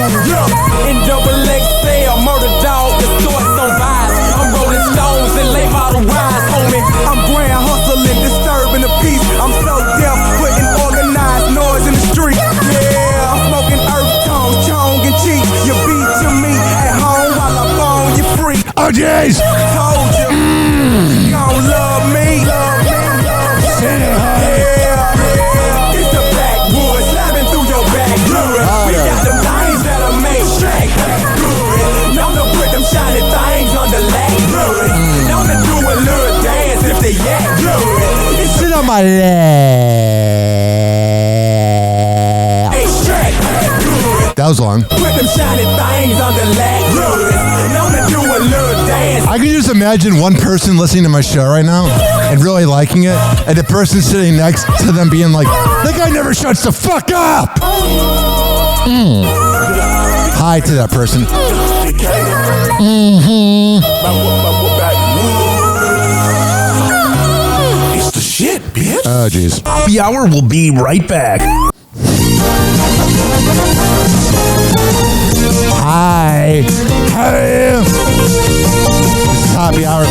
In double XL, murder dog, the sorts on vibes. I'm rolling stones and lay bottle wise, homie. I'm grand hustling, disturbing the peace. I'm so deaf, putting organized noise in the street. Yeah, I'm smoking earth tones, chong and cheek. You beat to me at home while I bone you free. Oh jeez. Told you, you don't love me. It's the backwoods slapping through your back good. We got them things that'll make Shaq good. Known to put them shiny things on the leg good. Known to do a little dance if they act good. Sit on my leg. Hey Shaq good. That was long. Put them shiny things on the leg good. Known to do a little dance. I can just imagine one person listening to my show right now and really liking it, and the person sitting next to them being like, that guy never shuts the fuck up. Hi to that person. It's the shit, bitch. Oh, jeez. Happy Hour will be right back. Hi. Hey. This is Happy Hour.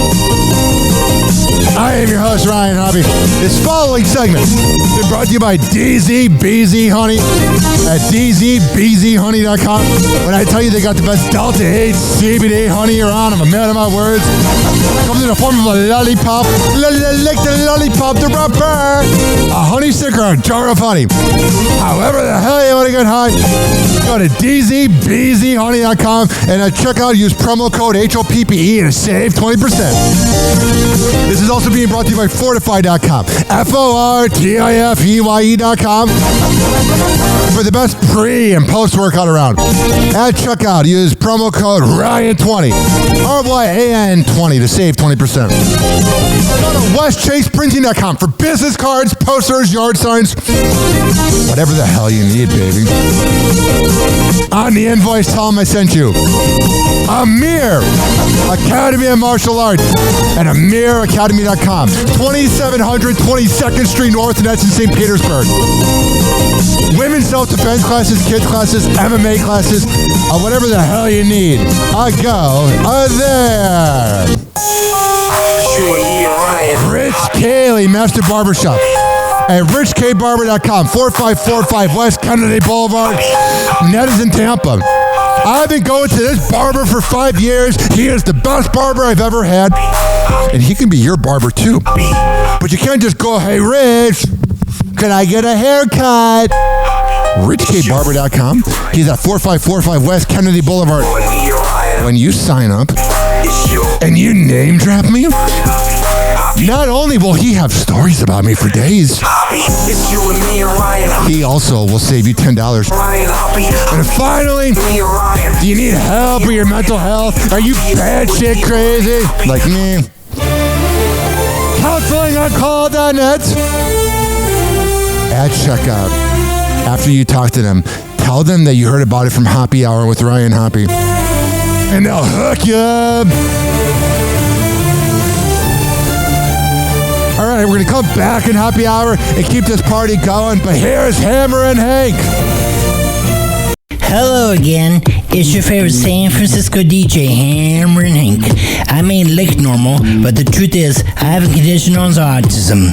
I am your host, Ryan Hoppe. This following segment is brought to you by DZBZ Honey at DZBZHoney.com. When I tell you they got the best Delta 8 CBD honey around, I'm a man of my words. It comes in the form of a lollipop. Lick the lollipop, the rubber. A honey sticker, a jar of honey. However the hell you want to get high, go to DZBZHoney.com and at checkout use promo code HOPPE to save 20%. This is also being brought to you by Fortify.com. FORTIFEYE.com for the best pre- and post-workout around. At checkout, use promo code RYAN20, RYAN20 to save 20%. Go to WestChasePrinting.com for business cards, posters, yard signs, whatever the hell you need, baby. On the invoice, tell them I sent you. Amir Academy of Martial Arts at AmirAcademy.com. 2700 22nd Street North, and that's in St. Petersburg. Women's self-defense classes, kids classes, MMA classes, whatever the hell you need. I go there. Rich Cayley, Master Barbershop at richkbarber.com, 4545 West Kennedy Boulevard. That is in Tampa. I've been going to this barber for 5 years. He is the best barber I've ever had. And he can be your barber too. But you can't just go, hey, Rich, can I get a haircut? richkbarber.com. He's at 4545 West Kennedy Boulevard. When you sign up and you name drop me, not only will he have stories about me for days, he also will save you $10. And finally, do you need help with your mental health? Are you bad shit crazy? Like me? Counseling on call.net. At checkout, after you talk to them, tell them that you heard about it from Happy Hour with Ryan Hoppe, and they'll hook you up. All right, we're going to come back in Happy Hour and keep this party going, but here's Hammer and Hank. Hello again. It's your favorite San Francisco DJ, Hammer and Hank. I may look normal, but the truth is, I have a condition on autism.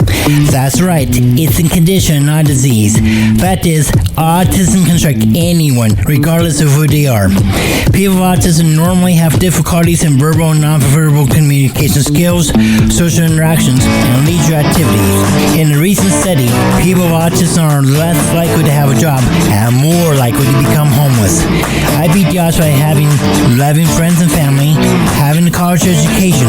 That's right, it's a condition, not a disease. Fact is, autism can strike anyone, regardless of who they are. People with autism normally have difficulties in verbal and non-verbal communication skills, social interactions, and leisure activities. In a recent study, people with autism are less likely to have a job and more likely to become homeless. I beat the odds by having loving friends and family, having a college education.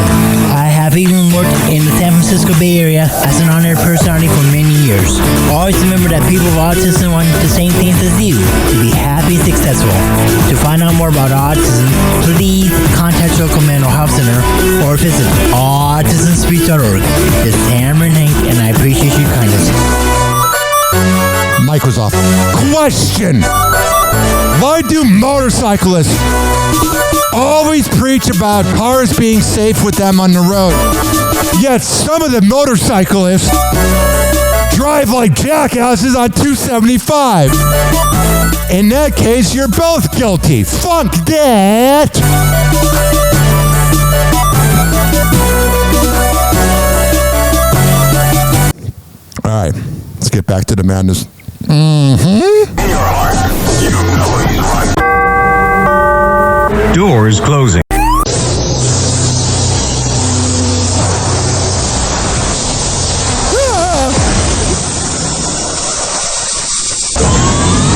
I have even worked in the San Francisco Bay Area as an honored personality for many years. Always remember that people with autism want the same things as you, to be happy and successful. To find out more about autism, please contact your local mental health center or visit autismspeech.org. This is Hammer and Hank, and I appreciate your kindness. Mic was off. Question. Why do motorcyclists always preach about cars being safe with them on the road? Yet some of the motorcyclists drive like jackasses on 275. In that case, you're both guilty. Fuck that. All right, let's get back to the madness. In your heart, you know he's right. Doors closing.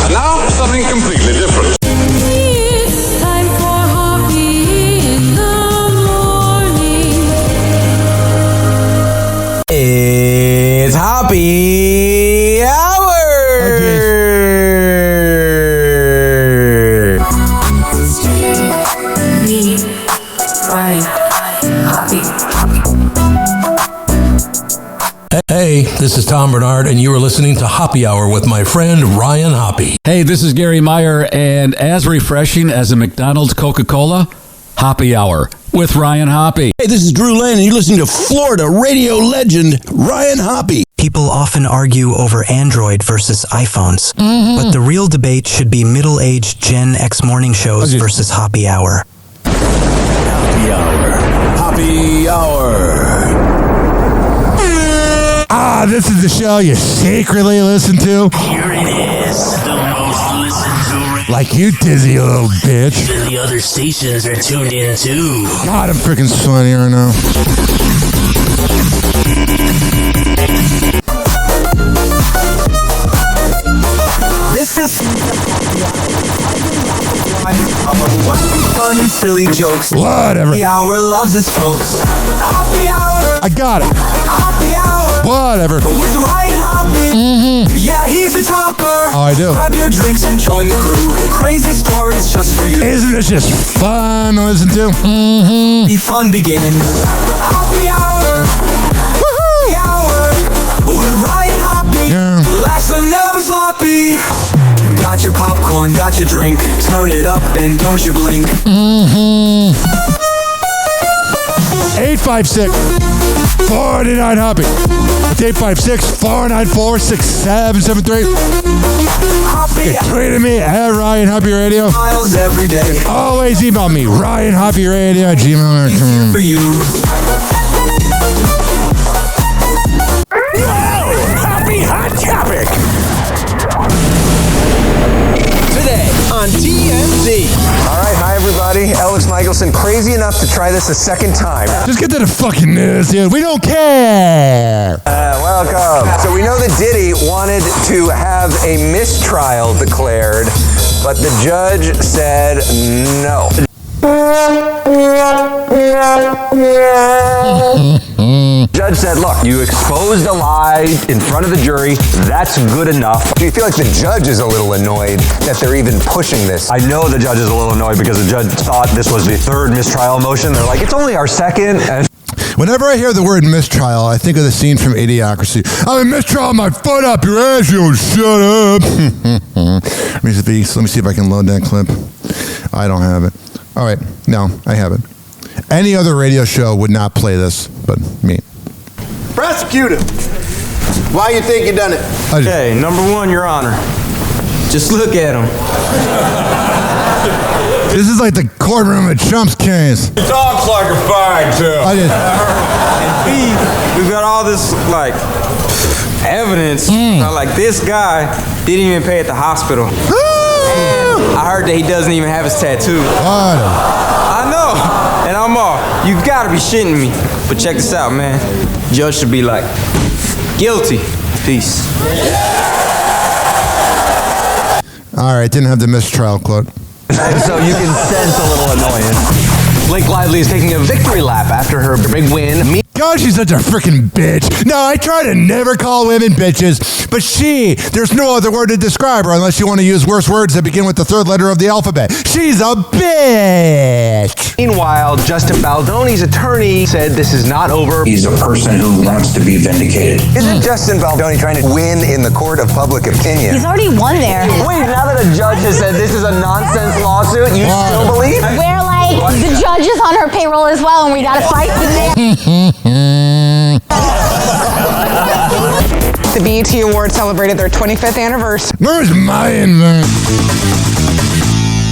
And now, something completely different. It's time for Hoppe in the morning. It's Hoppe Hour. Me, Ryan, Hoppe. Hey, this is Tom Bernard, and you are listening to Hoppe Hour with my friend Ryan Hoppe. Hey, this is Gary Meyer, and as refreshing as a McDonald's Coca-Cola, Hoppe Hour with Ryan Hoppe. Hey, this is Drew Lane, and you're listening to Florida radio legend Ryan Hoppe. People often argue over Android versus iPhones, but the real debate should be middle-aged Gen X morning shows versus Hoppe Hour. Hoppe Hour. Hoppe Hour. Ah, this is the show you secretly listen to. Here it is, the most listened to. Like you, dizzy little bitch. Even the other stations are tuned in too. God, I'm freaking sweaty right now. This is fun and silly jokes. Whatever. The hour loves its folks. Hoppe Hour. I got it. Hoppe Hour. Whatever. With Ryan Hoppe. Yeah, he's a topper. Oh, I do. Grab your drinks and join the crew. Crazy stories just for you. Isn't it just fun to listen to? The fun begins. Hoppe Hour. Woohoo! Hour. With Ryan Hoppe. Yeah. Relax and never sloppy. Got your popcorn, got your drink. Turn it up and don't you blink. 856-49 Hoppe. 856-494-6773. Hoppe. Tweet at me at Ryan Hoppe Radio. Miles every day. Always email me, RyanHoppeRadio@gmail.com. For you. Hoppe Hot Topic. Today on TMZ. All right, hi everybody. Alex Michelson, crazy enough to try this a second time. Just get to the fucking news, dude. We don't care. Welcome. So we know that Diddy wanted to have a mistrial declared, but the judge said no. Judge said, look, you exposed a lie in front of the jury. That's good enough. Do you feel like the judge is a little annoyed that they're even pushing this? I know the judge is a little annoyed because the judge thought this was the third mistrial motion. They're like, it's only our second. And Whenever I hear the word mistrial, I think of the scene from Idiocracy. I'm a mistrial, my foot up your ass, you shut up. Let me see if I can load that clip. I don't have it. All right, no, I have it. Any other radio show would not play this, but me. Prosecutor, why you think you done it? Okay, number one, Your Honor. Just look at him. This is like the courtroom at Trump's case. Talks like a fine, too. And B, we've got all this, like, evidence. Like, this guy didn't even pay at the hospital. And I heard that he doesn't even have his tattoo. I know. And I'm all, you gotta be shitting me. But check this out, man. Judge should be like, guilty. Peace. All right, didn't have the mistrial quote. So you can sense a little annoyance. Blake Lively is taking a victory lap after her big win. God, she's such a freaking bitch. No, I try to never call women bitches, but there's no other word to describe her unless you want to use worse words that begin with the third letter of the alphabet. She's a bitch. Meanwhile, Justin Baldoni's attorney said this is not over. He's a person who wants to be vindicated. Isn't Justin Baldoni trying to win in the court of public opinion? He's already won there. Wait, now that a judge has said this is a nonsense lawsuit, you still believe? We're like, the judge is on her payroll as well, and we gotta fight the The BET Awards celebrated their 25th anniversary. Where's my invent?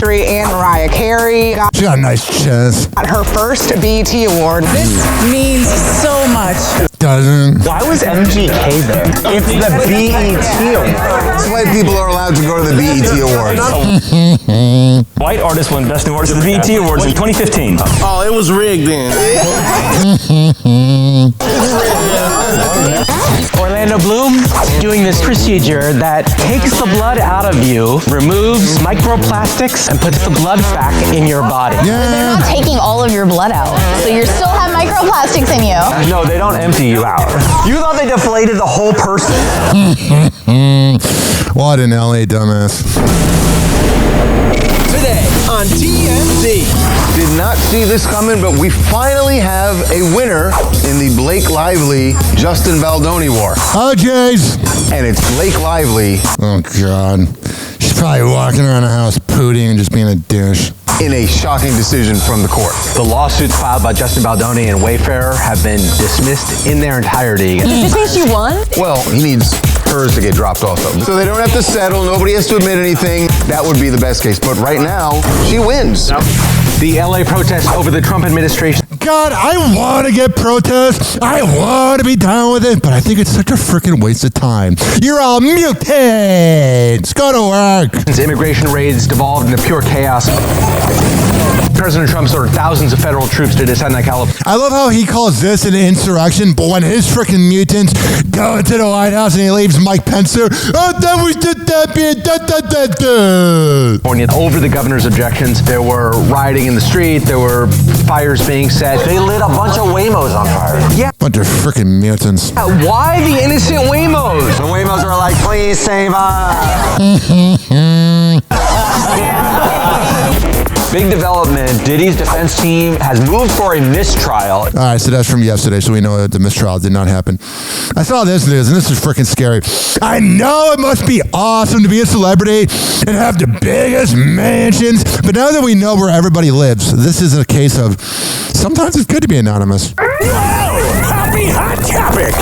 And Mariah Carey She got a nice chest. got her first BET Award. This means so much. Doesn't. Why was MGK there? It's the BET Awards. White people are allowed to go to the BET Awards. White artist won Best New Artist at the BET Awards in 2015. Oh, it was rigged then. Orlando Bloom doing this procedure that takes the blood out of you, removes microplastics, and puts the blood back in your body. They're not taking all of your blood out, so you still have microplastics in you. No, they don't empty you out. You thought they deflated the whole person? What an LA dumbass. Today on TMZ. Did not see this coming, but we finally have a winner in the Blake Lively Justin Baldoni war. Oh, jeez. And it's Blake Lively. Oh, God. She's probably walking around the house pooting and just being a douche. In a shocking decision from the court. The lawsuits filed by Justin Baldoni and Wayfarer have been dismissed in their entirety. Does this mean she won? Well, he needs hers to get dropped off of. So they don't have to settle. Nobody has to admit anything. That would be the best case. But right now, she wins. The LA protests over the Trump administration. God, I want to get protests. I want to be down with it, but I think it's such a freaking waste of time. You're all mutants. Go to work. Immigration raids devolved into pure chaos. President Trump ordered thousands of federal troops to descend on California. I love how he calls this an insurrection, but when his freaking mutants go into the White House and he leaves Mike Pence there, then we did that. Over the governor's objections, there were rioting in the street, there were fires being set. They lit a bunch of Waymos on fire. Yeah. Bunch of freaking mutants. Why the innocent Waymos? The Waymos are like, please save us. Big development. Diddy's defense team has moved for a mistrial. All right, so that's from yesterday, so we know that the mistrial did not happen. I saw this news, and this is freaking scary. I know it must be awesome to be a celebrity and have the biggest mansions, but now that we know where everybody lives, this is a case of sometimes it's good to be anonymous. Happy Hot Topic.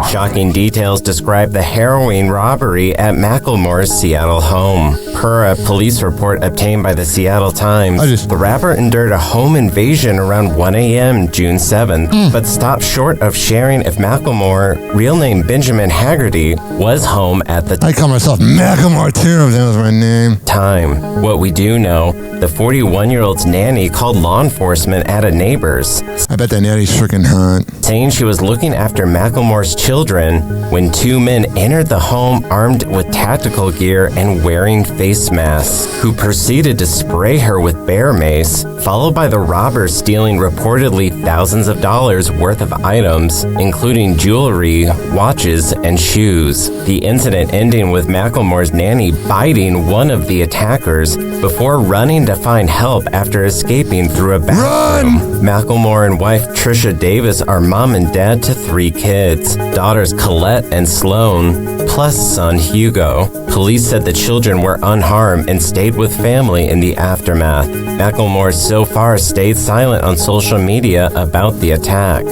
Shocking details describe the harrowing robbery at Macklemore's Seattle home. Per a police report obtained by the Seattle Times, the rapper endured a home invasion around 1 a.m. June 7th, but stopped short of sharing if Macklemore, real name Benjamin Haggerty, was home at the I call myself Macklemore too, if that was my name. time. What we do know, the 41-year-old's nanny called law enforcement at a neighbor's, I bet that nanny's freaking hot. saying she was looking after Macklemore's children when two men entered the home armed with tactical gear and wearing face masks, who proceeded to spray her with bear mace, followed by the robbers stealing reportedly thousands of dollars worth of items, including jewelry, watches, and shoes. The incident ending with Macklemore's nanny biting one of the attackers before running to find help after escaping through a bathroom. Macklemore and wife Trisha Davis are mom and dad to 3 kids, daughters Colette and Sloan, plus son Hugo. Police said the children were unharmed and stayed with family in the aftermath. Macklemore so far stayed silent on social media about the attack.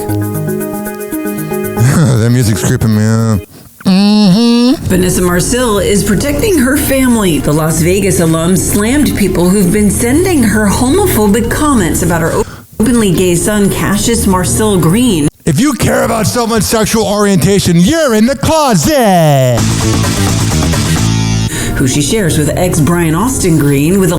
That music's creeping me out. Vanessa Marcil is protecting her family. The Las Vegas alum slammed people who've been sending her homophobic comments about her openly gay son, Cassius Marcil Green. If you care about someone's sexual orientation, you're in the closet. Who she shares with ex Brian Austin Green with a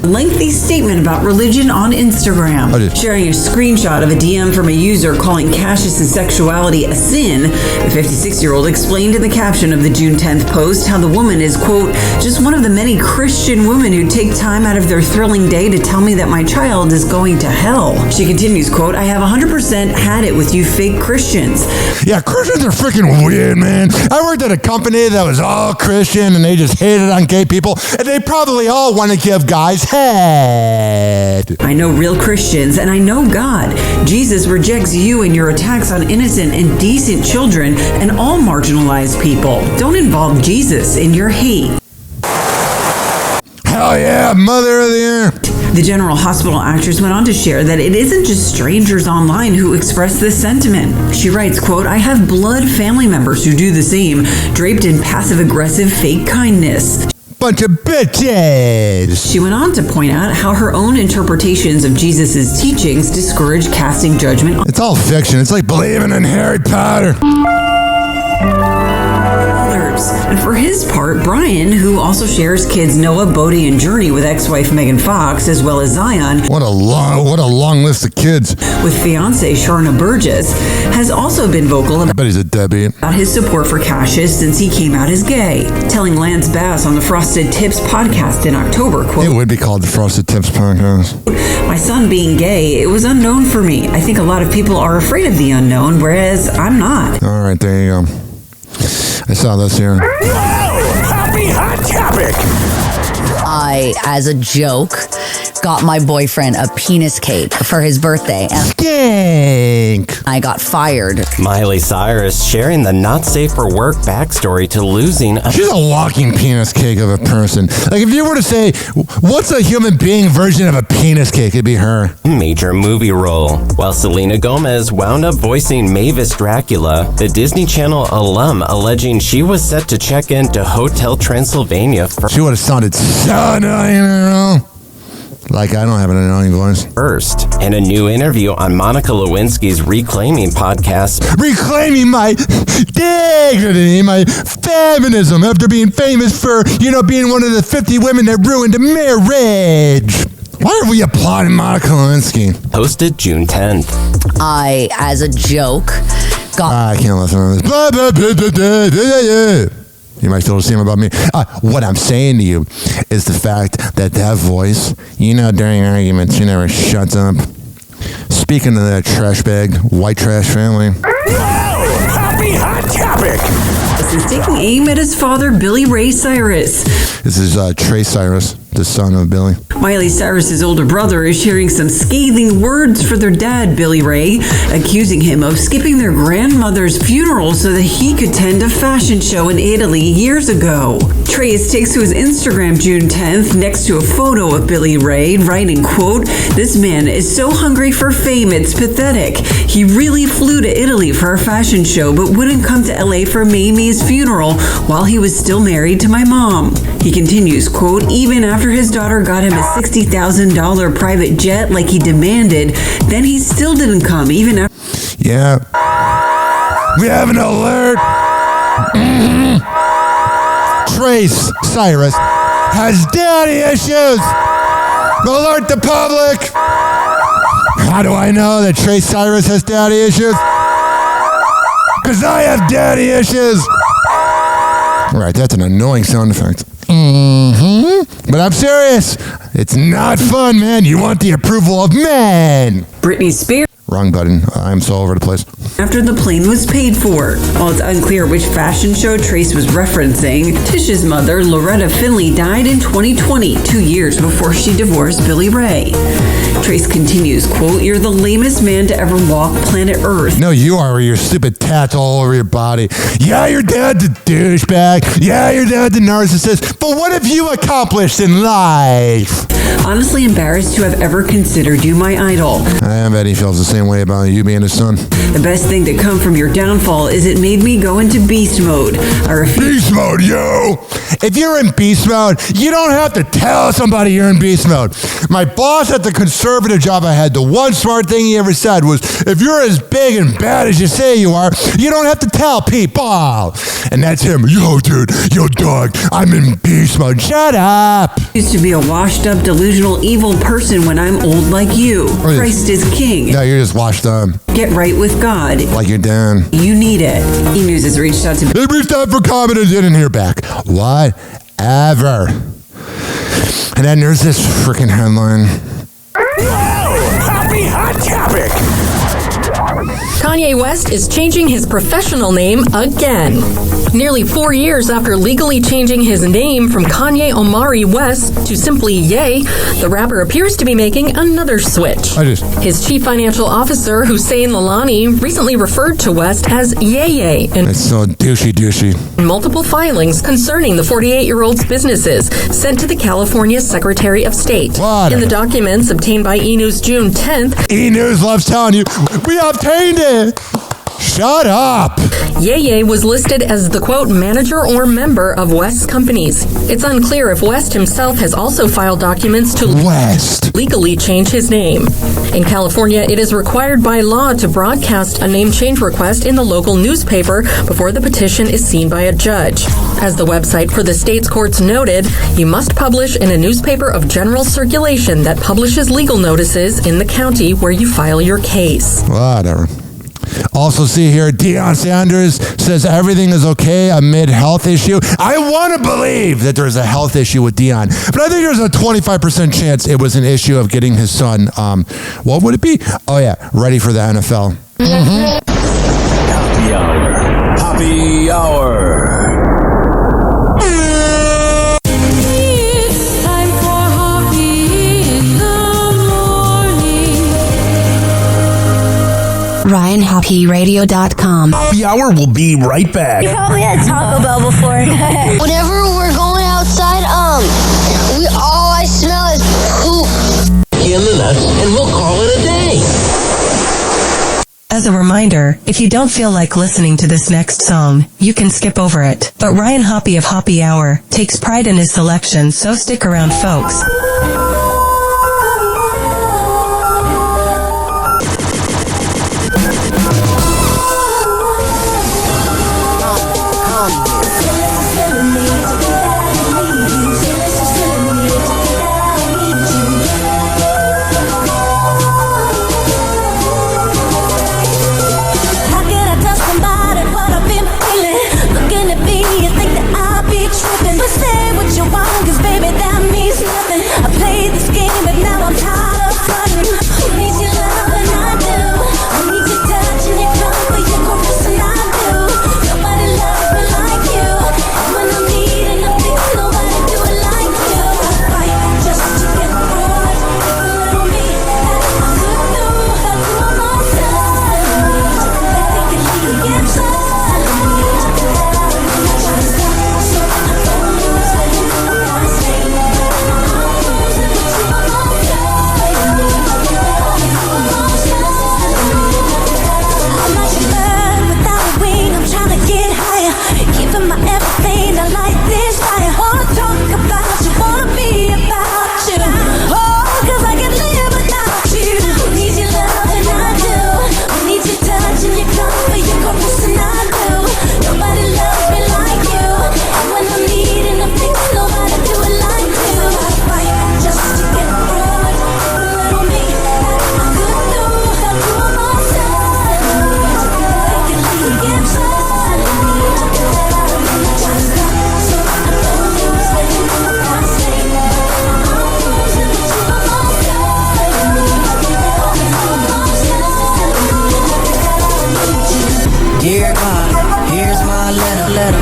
lengthy statement about religion on Instagram. Sharing a screenshot of a DM from a user calling Cassius' sexuality a sin, the 56-year-old explained in the caption of the June 10th post how the woman is, quote, just one of the many Christian women who take time out of their thrilling day to tell me that my child is going to hell. She continues, quote, I have 100% had it with you fake Christians. Yeah, Christians are freaking weird, man. I worked at a company that was all Christian and they just hated on gay people, and they probably all want to give guys head. I know real Christians, and I know God. Jesus rejects you and your attacks on innocent and decent children and all marginalized people. Don't involve Jesus in your hate. Hell yeah, mother of the earth. The General Hospital actress went on to share that it isn't just strangers online who express this sentiment. She writes, quote, I have blood family members who do the same, draped in passive-aggressive fake kindness. Bunch of bitches. She went on to point out how her own interpretations of Jesus' teachings discourage casting judgment on It's all fiction. It's like believing in Harry Potter. And for his part, Brian, who also shares kids Noah, Bodie, and Journey with ex-wife Megan Fox, as well as Zion, what a long list of kids, with fiancée Sharna Burgess, has also been vocal I bet he's a deadbeat. about his support for Cassius since he came out as gay, telling Lance Bass on the Frosted Tips podcast in October, quote, it would be called the Frosted Tips podcast. My son being gay, it was unknown for me. I think a lot of people are afraid of the unknown, whereas I'm not. All right, there you go. I saw this here. Happy Hot Topic! I, as a joke, got my boyfriend a penis cake for his birthday. Stink! I got fired. Miley Cyrus sharing the not safe for work backstory to losing a... She's a walking penis cake of a person. Like, if you were to say, what's a human being version of a penis cake, it'd be her. Major movie role. While Selena Gomez wound up voicing Mavis Dracula, the Disney Channel alum alleging she was set to check into Hotel Transylvania for... She would have sounded so annoying. Like, I don't have an annoying voice. First, in a new interview on Monica Lewinsky's Reclaiming podcast. Reclaiming my dignity, my feminism, after being famous for, being one of the 50 women that ruined a marriage. Why are we applauding Monica Lewinsky? Hosted June 10th. I, as a joke, got... I can't listen to this. You might still see him about me. What I'm saying to you is the fact that voice, during arguments, she never shuts up. Speaking of that trash bag, white trash family. Happy Hot Topic! This is taking aim at his father, Billy Ray Cyrus. This is Trey Cyrus, the son of Billy. Miley Cyrus's older brother is sharing some scathing words for their dad, Billy Ray, accusing him of skipping their grandmother's funeral so that he could attend a fashion show in Italy years ago. Trey takes to his Instagram June 10th next to a photo of Billy Ray, writing, quote, this man is so hungry for fame, it's pathetic. He really flew to Italy for a fashion show, but wouldn't come to LA for Mamie's funeral while he was still married to my mom. He continues, quote, even after his daughter got him a $60,000 private jet like he demanded, then he still didn't come, even after... Yeah. We have an alert. Trace Cyrus has daddy issues. Alert the public. How do I know that Trace Cyrus has daddy issues? Because I have daddy issues. All right, that's an annoying sound effect. But I'm serious. It's not fun, man. You want the approval of men. Britney Spears. Wrong button. I'm so over the place. After the plane was paid for. While it's unclear which fashion show Trace was referencing, Tish's mother, Loretta Finley, died in 2020, 2 years before she divorced Billy Ray. Trace continues, quote, "You're the lamest man to ever walk planet Earth." No, you are with your stupid tats all over your body. Yeah, your dad's a douchebag. Yeah, your dad's a narcissist. But what have you accomplished in life? Honestly embarrassed to have ever considered you my idol. I bet he feels the same way about you being his son. The best thing to come from your downfall is it made me go into beast mode. I refuse. Beast mode, yo! If you're in beast mode, you don't have to tell somebody you're in beast mode. My boss at the conservative job I had, the one smart thing he ever said was, if you're as big and bad as you say you are, you don't have to tell people. And that's him. Yo, dude, yo, dog, I'm in beast mode. Shut up. Used to be a washed up, delusional, evil person when I'm old like you. Christ is king. No, you're just washed up. Get right with God. Like you're done. You need it. E-News has reached out to... They reached out for comment and didn't hear back. Whatever. And then there's this freaking headline. Happy Hot Topic! Kanye West is changing his professional name again. Nearly 4 years after legally changing his name from Kanye Omari West to simply Ye, the rapper appears to be making another switch. His chief financial officer, Hussein Lalani, recently referred to West as Ye in It's so douchey. multiple filings concerning the 48-year-old's businesses sent to the California Secretary of State. In the documents obtained by E-News June 10th, E-News loves telling you, we obtained it. Shut up! Ye was listed as the, quote, manager or member of West's companies. It's unclear if West himself has also filed documents to legally change his name. In California, it is required by law to broadcast a name change request in the local newspaper before the petition is seen by a judge. As the website for the state's courts noted, you must publish in a newspaper of general circulation that publishes legal notices in the county where you file your case. Whatever. Also see here, Deion Sanders says everything is okay amid health issue. I want to believe that there's a health issue with Deion, but I think there's a 25% chance it was an issue of getting his son, what would it be? Oh yeah, ready for the NFL. Happy Hour. Happy Hour. RyanHappyRadio.com. Happy Hour will be right back. You probably had Taco Bell before. Whenever we're going outside, all I smell is poop. In the nuts, and we'll call it a day. As a reminder, if you don't feel like listening to this next song, you can skip over it. But Ryan Hoppe of Happy Hour takes pride in his selection, so stick around, folks.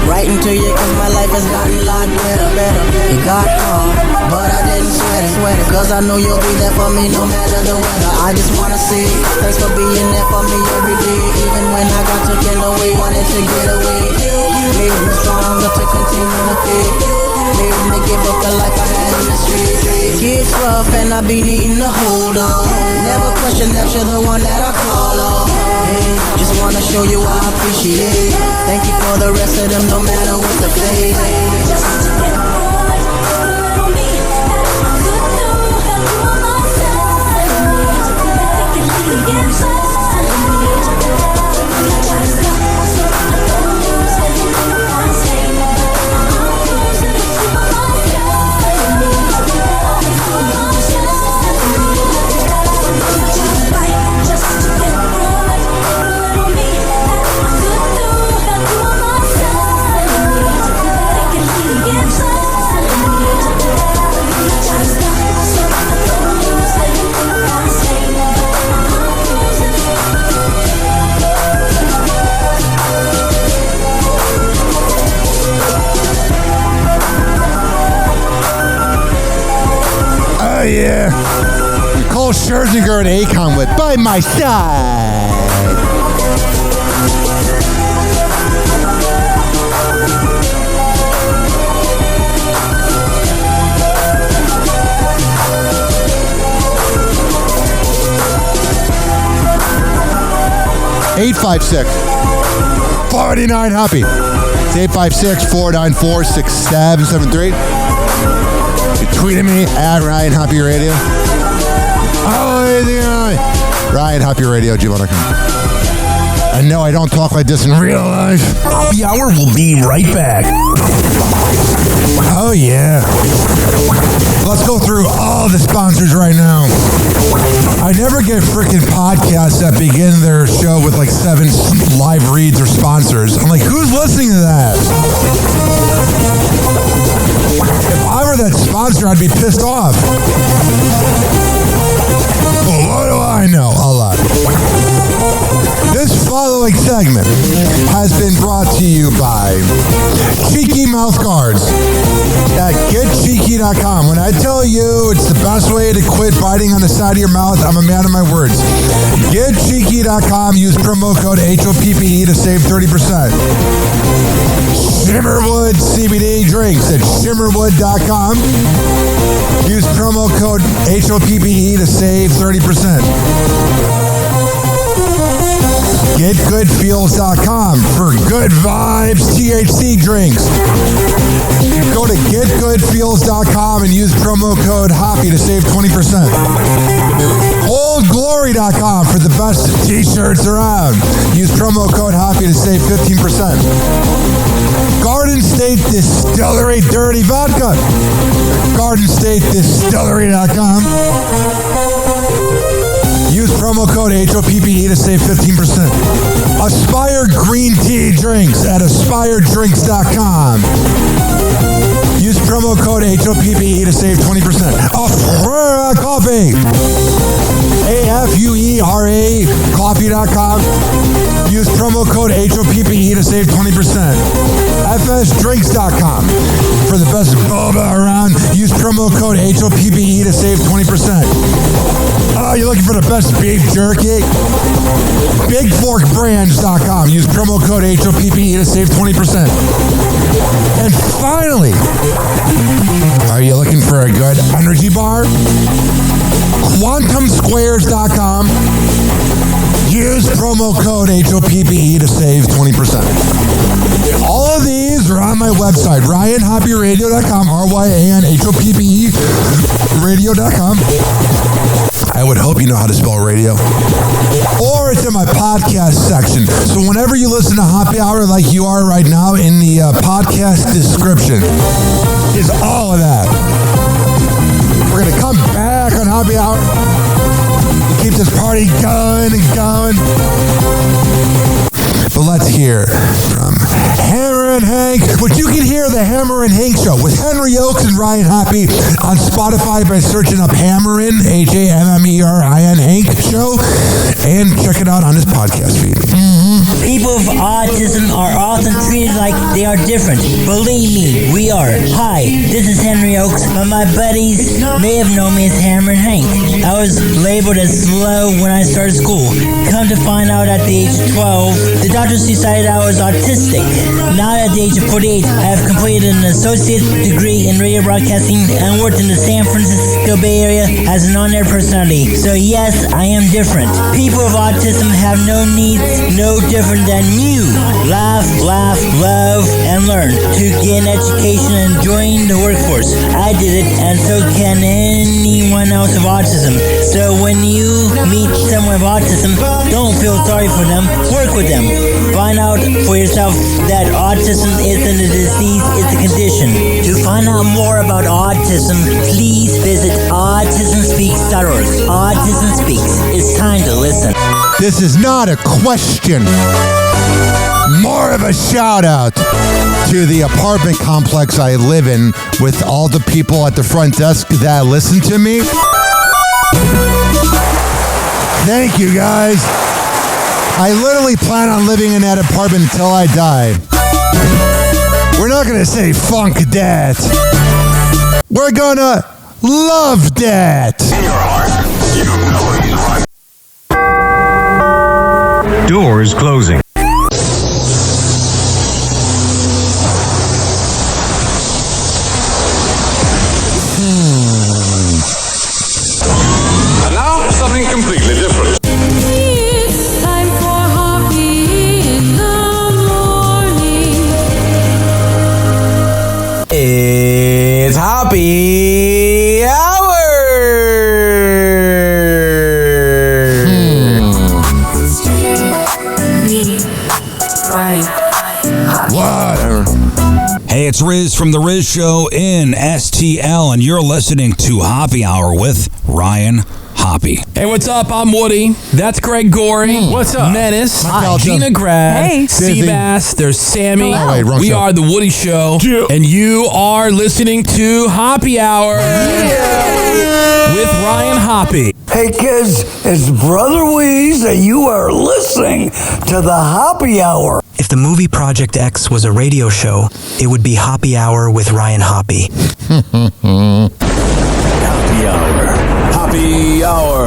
Writing to you cause my life has gotten a lot better. It got hard, but I didn't sweat it. wedding, cause I know you'll be there for me no matter the weather. I just wanna say thanks for being there for me every day. Even when I got taken away, wanted to get away. You made me stronger to continue to fade. Made me give up the life I had in the streets. It's rough and I be needing to hold on. Never question that you're the one that I call on. Hey, just wanna show you I appreciate. Thank you for the rest of them, no matter what the fate. Just to get on, little me, that I could do. Help you on my side. They can leave inside. I gotta stop, so I don't lose it. I'm staying up, I'm losing. Keep on my just to get on, little me, that I could do. Help you on my side. They can leave inside. Gotta stop, so I don't lose it. I'm staying up, I'm losing. Oh yeah, Nicole Scherzinger and Akon with By My Side. (856) 49 Hoppy. It's 856-494-6773. You tweeted me at Ryan Hoppy Radio. Ryan Hoppy Radio, gmail.com. I know I don't talk like this in real life. Happy Hour will be right back. Oh, yeah. Let's go through all the sponsors right now. I never get freaking podcasts that begin their show with like 7 live reads or sponsors. I'm like, who's listening to that? If I were that sponsor, I'd be pissed off. Well, what do I know? A lot. This following segment has been brought to you by Cheeky Mouth Guards at getcheeky.com. When I tell you it's the best way to quit biting on the side of your mouth, I'm a man of my words. Getcheeky.com. Use promo code HOPPE to save 30%. Shimmerwood CBD drinks at shimmerwood.com. Use promo code HOPPE to save 30%. GetGoodFeels.com for good vibes THC drinks. Go to GetGoodFeels.com and use promo code Hoppy to save 20%. OldGlory.com for the best t-shirts around. Use promo code Hoppy to save 15%. Garden State Distillery Dirty Vodka. GardenStateDistillery.com. Use promo code HOPPE to save 15%. Aspire Green Tea Drinks at AspireDrinks.com. Use promo code HOPPE to save 20%. Afuera Coffee. AFUERA Coffee.com. Use promo code HOPPE to save 20%. FSDrinks.com. For the best boba around, use promo code HOPPE to save 20%. Oh, you're looking for the best beef jerky? BigForkBrands.com. Use promo code HOPPE to save 20%. And finally, are you looking for a good energy bar? QuantumSquares.com. Use promo code HOPPE to save 20%. All of these are on my website, RyanHoppyRadio.com, RYANHOPPE radio.com. I would hope you know how to spell radio. Or it's in my podcast section. So whenever you listen to Happy Hour like you are right now, in the podcast description is all of that. We're going to come back on Happy Hour. Keep this party going and going. But let's hear from Hammer and Hank, which you can hear the Hammer and Hank Show with Henry Oakes and Ryan Hoppy on Spotify by searching up Hammerin, HAMMERIN Hank Show, and check it out on his podcast feed. People autism are often treated like they are different. Believe me, we are. Hi, this is Henry Oakes, but my buddies may have known me as Hammer and Hank. I was labeled as slow when I started school. Come to find out at the age of 12, the doctors decided I was autistic. Now at the age of 48, I have completed an associate degree in radio broadcasting and worked in the San Francisco Bay Area as an on-air personality. So yes, I am different. People with autism have no needs, no different than you. Laugh, love, and learn to get an education and join the workforce. I did it, and so can anyone else with autism. So when you meet someone with autism, don't feel sorry for them. Work with them. Find out for yourself that autism isn't a disease, it's a condition. To find out more about autism, please visit autismspeaks.org. Autism Speaks. It's time to listen. This is not a question. More of a shout out to the apartment complex I live in with all the people at the front desk that listen to me. Thank you, guys. I literally plan on living in that apartment until I die. We're not going to say funk that. We're going to love that. In your heart, you know he's right. Doors closing. And now, something completely different. It's time for Hoppe in the morning. It's Hoppe Hour. Whatever. Hey, it's Riz from The Riz Show in STL, and you're listening to Hoppe Hour with Ryan Hoppe. Hey, what's up? I'm Woody. That's Greg Gorey. What's up? Menace. Hi. Gina Grad. Hey. Seabass. There's Sammy. Oh, wait, wrong we show. are The Woody Show. Yeah. And you are listening to Hoppe Hour with Ryan Hoppe. Hey kids, it's Brother Weeze, and you are listening to the Hoppe Hour. If the movie Project X was a radio show, it would be Hoppe Hour with Ryan Hoppe. Hoppe Hour. Hoppe Hour.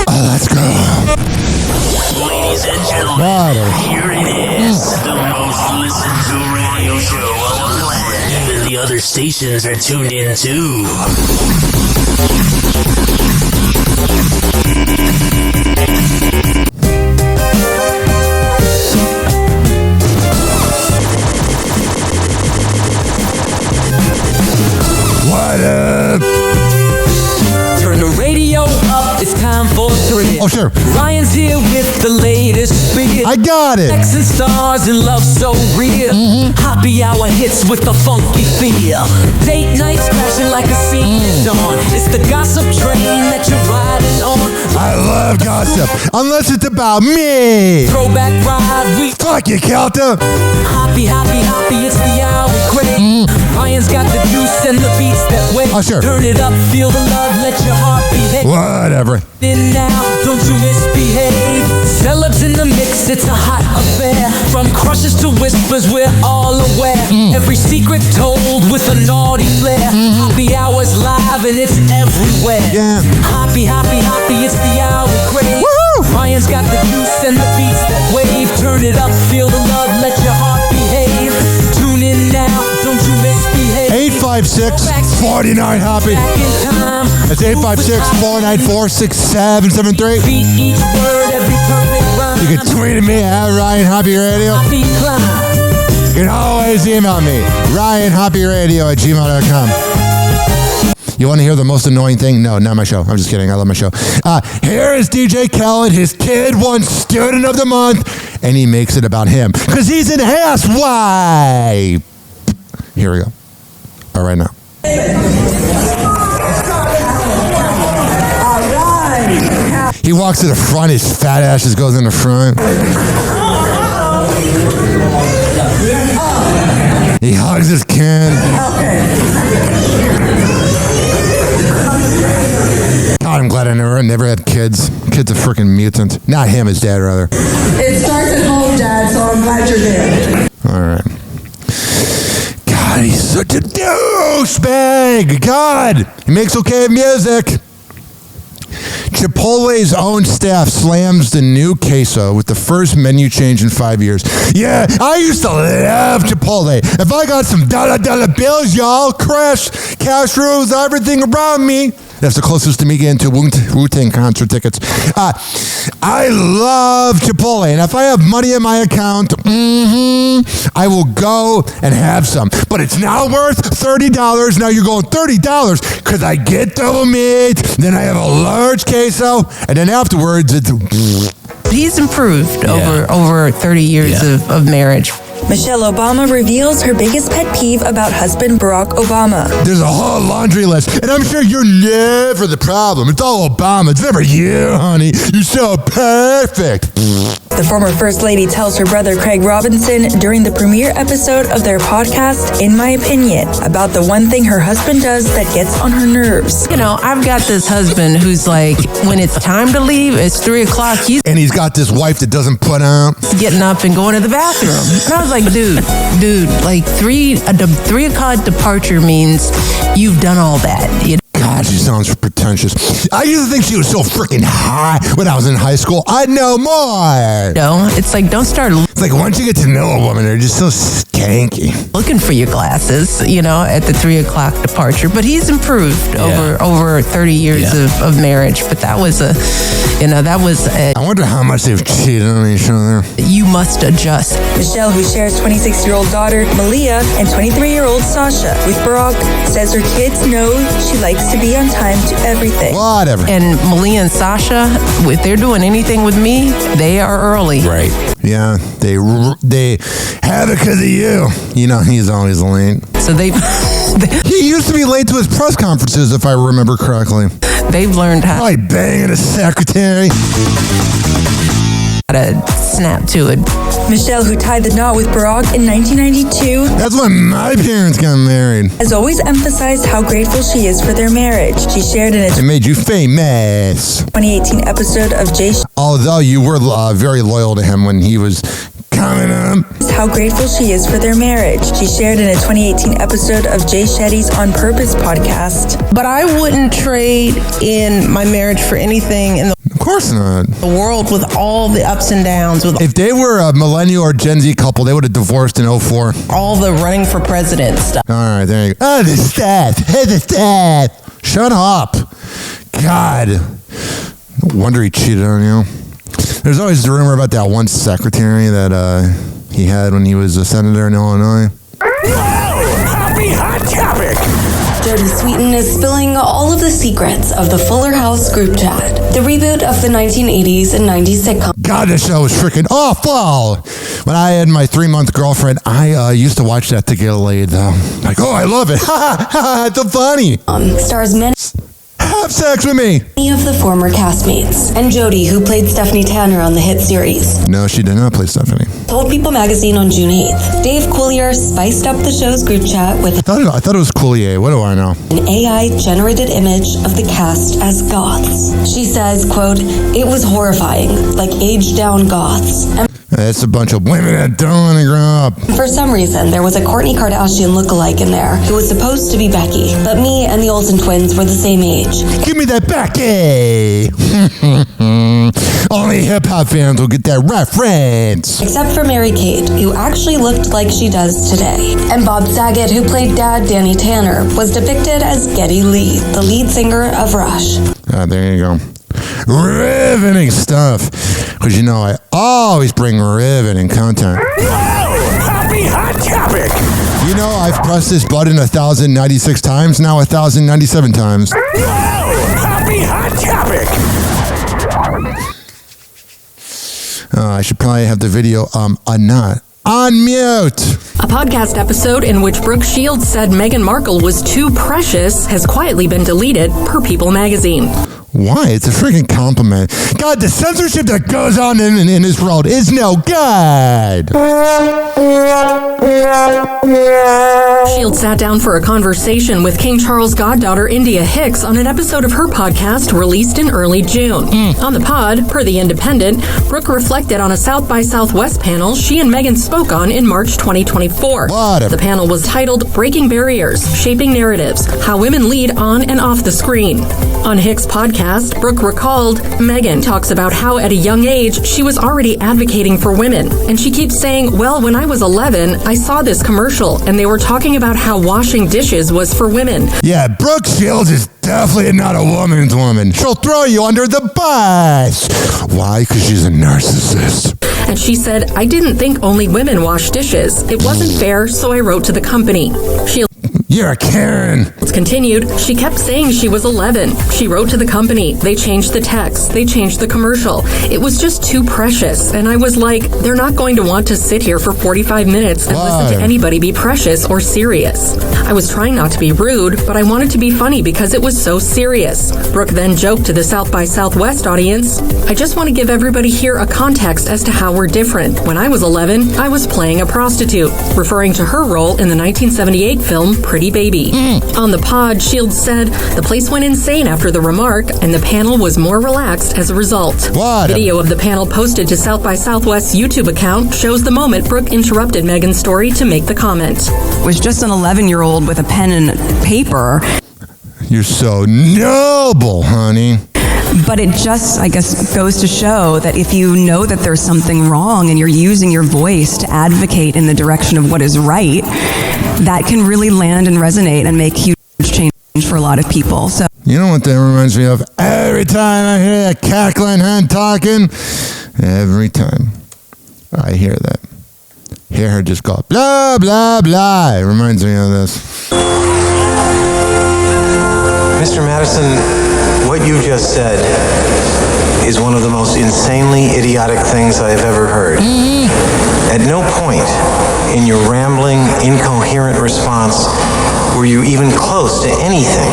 Let's go. Ladies and gentlemen, here it is, the most listened to radio show on the planet. Even the other stations are tuned in too. What up? Turn the radio up, it's time for thrill. Oh, sure. Ryan's here with the latest spiel. I got it. Sex and stars and love so real. Hoppe Hour hits with the funky feel. Date nights crashing like a scene is on. It's the gossip train that you're riding on. I love gossip, unless it's about me. Throwback ride, we Fuck you, Kelta. Hoppe, it's the hour great. Ryan's got the juice and the beats that wait. Oh, sure. Turn it up, feel the love, let your heart beat. Whatever. In now, don't you misbehave. Celebs in the mix, it's a hot affair. From crushes to whispers, we're all aware. Every secret told with a naughty flair. Hoppe Hour's live and it's everywhere. Yeah. Hoppe, it's the hour craze. Ryan's got the juice and the beats that wave. Turn it up, feel the love, let your heart behave. Tune in now, don't you misbehave. 856-49 Hoppe. Back in time. That's 856-494-6773. Beat each word, every perfect rhyme. You can tweet at me at Ryan Hoppe Radio. Hoppe climb. You can always email me, RyanHoppeRadio@gmail.com. You want to hear the most annoying thing? No, not my show. I'm just kidding. I love my show. Here is DJ Khaled. His kid won Student of the Month, and he makes it about him because he's an housewife. Here we go. All right now. He walks to the front. His fat ass just goes in the front. He hugs his kid. God, I'm I'm glad I never had kids. Kid's a freaking mutant. Not him, his dad, rather. It starts at home, Dad, so I'm glad you're there. All right. God, he's such a douchebag. God, he makes okay music. Chipotle's own staff slams the new queso with the first menu change in 5 years. Yeah, I used to love Chipotle. If I got some dollar bills, y'all, cash rules everything around me. That's the closest to me getting to Wu-Tang concert tickets. I love Chipotle, and if I have money in my account, I will go and have some. But it's now worth $30. Now you're going $30 because I get double meat, then I have a large queso, and then afterwards it's... He's improved over 30 years of marriage. Michelle Obama reveals her biggest pet peeve about husband Barack Obama. There's a whole laundry list, and I'm sure you're never the problem. It's all Obama. It's never you, honey. You're so perfect. The former First Lady tells her brother Craig Robinson during the premiere episode of their podcast, In My Opinion, about the one thing her husband does that gets on her nerves. You know, I've got this husband who's like, when it's time to leave, it's 3 o'clock. He's got this wife that doesn't put out. Getting up and going to the bathroom. And I was like, dude, like 3 o'clock departure means you've done all that. God, she sounds pretentious. I used to think she was so freaking high when I was in high school. I know more. No, it's like, don't start... It's like, once you get to know a woman, they're just so skanky. Looking for your glasses, at the 3 o'clock departure. But he's improved over 30 years of marriage. But that was I wonder how much they've cheated on each other. You must adjust. Michelle, who shares 26-year-old daughter Malia and 23-year-old Sasha with Barack, says her kids know she likes to be on time to everything. Whatever. And Malia and Sasha, if they're doing anything with me, they are early. Right. Yeah, they have it because of you. He's always late. So he used to be late to his press conferences, if I remember correctly. They've learned how. Probably banging a secretary. To snap to it. Michelle, who tied the knot with Barack in 1992. That's when my parents got married. Has always emphasized how grateful she is for their marriage. She shared in It made you famous. 2018 episode of Jay. Although you were very loyal to him when he was coming up. How grateful she is for their marriage. She shared in a 2018 episode of Jay Shetty's On Purpose podcast. But I wouldn't trade in my marriage for anything in the Of course not. The world with all the ups and downs. If they were a millennial or Gen Z couple, they would have divorced in 2004. All the running for president stuff. All right, there you go. Oh, the stats. Hey, the stats. Shut up. God. No wonder he cheated on you. There's always the rumor about that one secretary that he had when he was a senator in Illinois. Happy Hot Topic! Jodie Sweetin is spilling all of the secrets of the Fuller House group chat, the reboot of the 1980s and 90s sitcom. God, this show was freaking awful. When I had my 3-month girlfriend, I used to watch that to get laid, though. Like, oh, I love it. It's so funny. Stars many... Have sex with me. Many of the former castmates, and Jodie, who played Stephanie Tanner on the hit series. No, she did not play Stephanie. Told People magazine on June 8th. Dave Coulier spiced up the show's group chat with... I thought it was Coulier. What do I know? An AI-generated image of the cast as goths. She says, quote, "It was horrifying, like aged-down goths." And it's a bunch of women that don't want to grow up. for some reason, there was a Kourtnei Kardashian lookalike in there who was supposed to be Becky, but me and the Olsen twins were the same age. Give me that Becky! Only hip-hop fans will get that reference. Except for Mary-Kate, who actually looked like she does today. And Bob Saget, who played Dad Danny Tanner, was depicted as Geddy Lee, the lead singer of Rush. There you go. Riveting stuff. Because I always bring riveting content. Happy Hot Topic! I've pressed this button 1,096 times, now 1,097 times. Happy Hot Topic! I should probably have the video not on mute. A podcast episode in which Brooke Shields said Meghan Markle was too precious has quietly been deleted per People magazine. Why? It's a freaking compliment. God, the censorship that goes on in this world is no good. Shields sat down for a conversation with King Charles' goddaughter India Hicks on an episode of her podcast released in early June. On the pod, per The Independent, Brooke reflected on a South by Southwest panel she and Meghan spoke on in March 2024. The panel was titled Breaking Barriers, Shaping Narratives, How Women Lead on and Off the Screen. On Hicks' podcast, Brooke recalled, Meghan talks about how at a young age she was already advocating for women. And she keeps saying, well, when I was 11, I saw this commercial and they were talking about how washing dishes was for women. Yeah, Brooke Shields is definitely not a woman's woman. She'll throw you under the bus. Why? Because she's a narcissist. And she said, I didn't think only women wash dishes. It wasn't fair, so I wrote to the company. You're a Karen. Continued, she kept saying she was 11. She wrote to the company. They changed the text. They changed the commercial. It was just too precious. And I was like, they're not going to want to sit here for 45 minutes and listen to anybody be precious or serious. I was trying not to be rude, but I wanted to be funny because it was so serious. Brooke then joked to the South by Southwest audience, I just want to give everybody here a context as to how we're different. When I was 11, I was playing a prostitute, referring to her role in the 1978 film Pretty Baby. On the pod, Shields said the place went insane after the remark, and the panel was more relaxed as a result. Video of the panel posted to South by Southwest's YouTube account shows the moment Brooke interrupted Meghan's story to make the comment. Was just an 11-year-old with a pen and paper. You're so noble, honey. But it just, I guess, goes to show that if you know that there's something wrong and you're using your voice to advocate in the direction of what is right, that can really land and resonate and make huge change for a lot of people. So, you know what that reminds me of? Every time I hear a cackling hen talking, every time I hear that, hear her just go, blah, blah, blah. It reminds me of this. Mr. Madison, what you just said is one of the most insanely idiotic things I have ever heard. At no point in your rambling, incoherent response were you even close to anything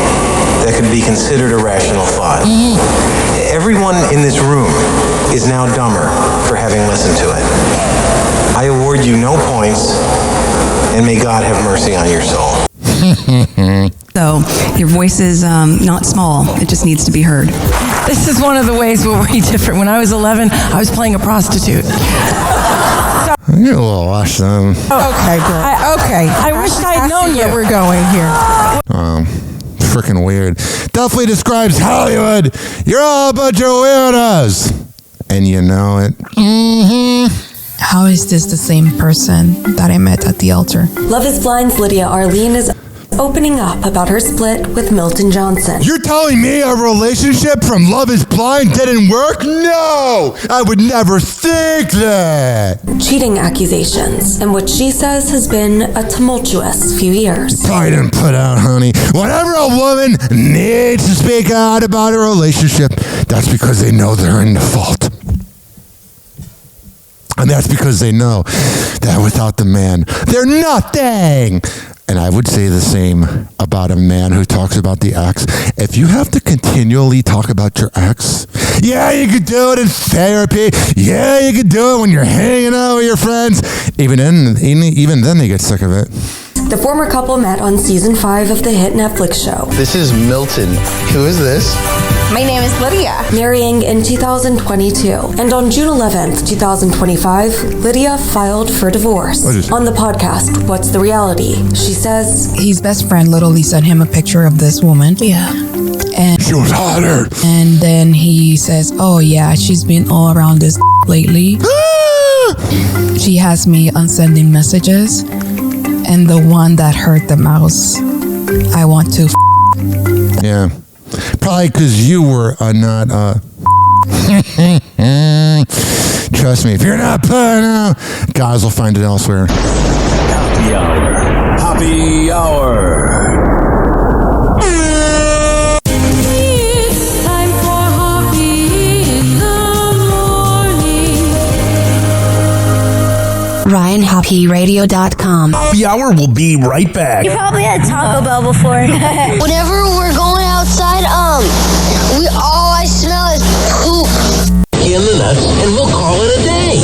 that could be considered a rational thought. Everyone in this room is now dumber for having listened to it. I award you no points, and may God have mercy on your soul. So your voice is not small. It just needs to be heard. This is one of the ways where we're different. When I was 11, I was playing a prostitute. You're a little washed them. Okay, girl. I wish I'd known where we're going here. Freaking weird. Definitely describes Hollywood. You're all a bunch of weirdos. And you know it. How is this the same person that I met at the altar? Love is Blind's Lydia Arlene is opening up about her split with Milton Johnson. You're telling me a relationship from Love is Blind didn't work? No! I would never think that! Cheating accusations, and what she says has been a tumultuous few years. Probably didn't put out, honey. Whenever a woman needs to speak out about a relationship, that's because they know they're in the fault. And that's because they know that without the man, they're nothing. And I would say the same about a man who talks about the ex. If you have to continually talk about your ex, yeah, you could do it in therapy. Yeah, you could do it when you're hanging out with your friends. Even then they get sick of it. The former couple met on season 5 of the hit Netflix show. This is Milton. Who is this? My name is Lydia. Marrying in 2022. And on June 11th, 2025, Lydia filed for divorce. On the podcast, What's the Reality? She says, his best friend literally sent him a picture of this woman. Yeah. And she was hotter. And then he says, oh yeah, she's been all around this lately. She has me unsending messages. And the one that hurt the most, I want to Yeah. Probably because you were not trust me, if you're not putting out, guys will find it elsewhere. Happy Hour. Happy Hour. RyanHoppyRadio.com. Happy Hour will be right back. You probably had Taco Bell before. Whenever we're going outside, all I nuts, and we'll call it a day.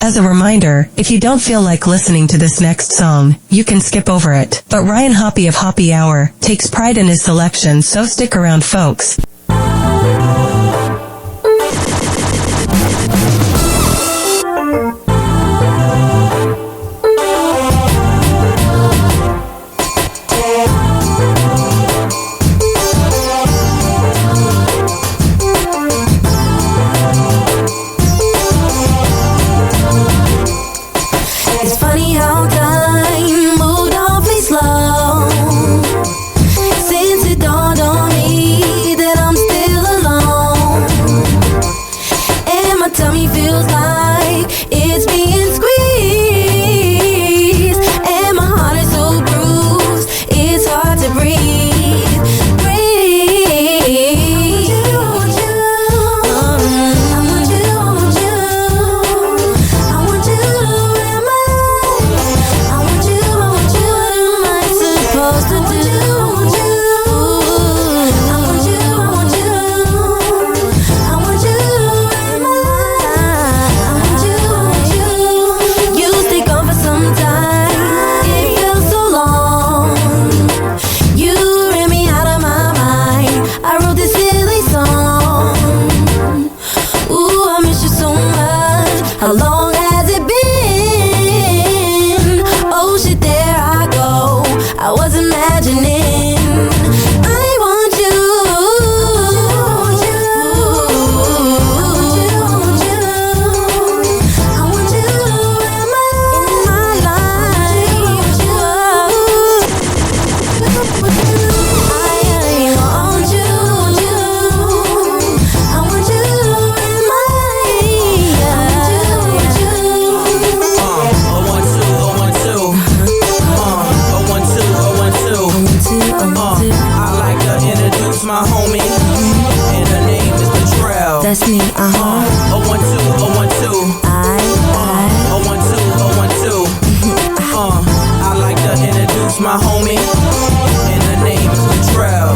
As a reminder, if you don't feel like listening to this next song, you can skip over it. But Ryan Hoppe of Hoppe Hour takes pride in his selection, so stick around, folks. It's funny how time moved awfully slow since it dawned on me that I'm still alone, and my tummy feels like it's being squeezed, and my heart is so bruised it's hard to breathe. How long has it been? Oh shit, there I go. I was imagining. I want you. I want you in my life. I want you. I want you in my I like to introduce my homie, and her name is Betrell. That's me, 012, 012. I 012, 012. I like to introduce my homie, and her name is Betrell.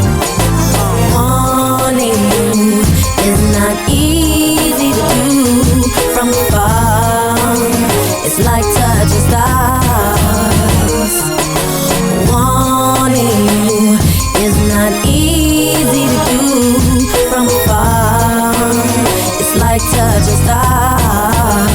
Wanting you is not easy to do from afar. It's like touching stars. Wanting you is not easy to do from afar. It's like touching stars.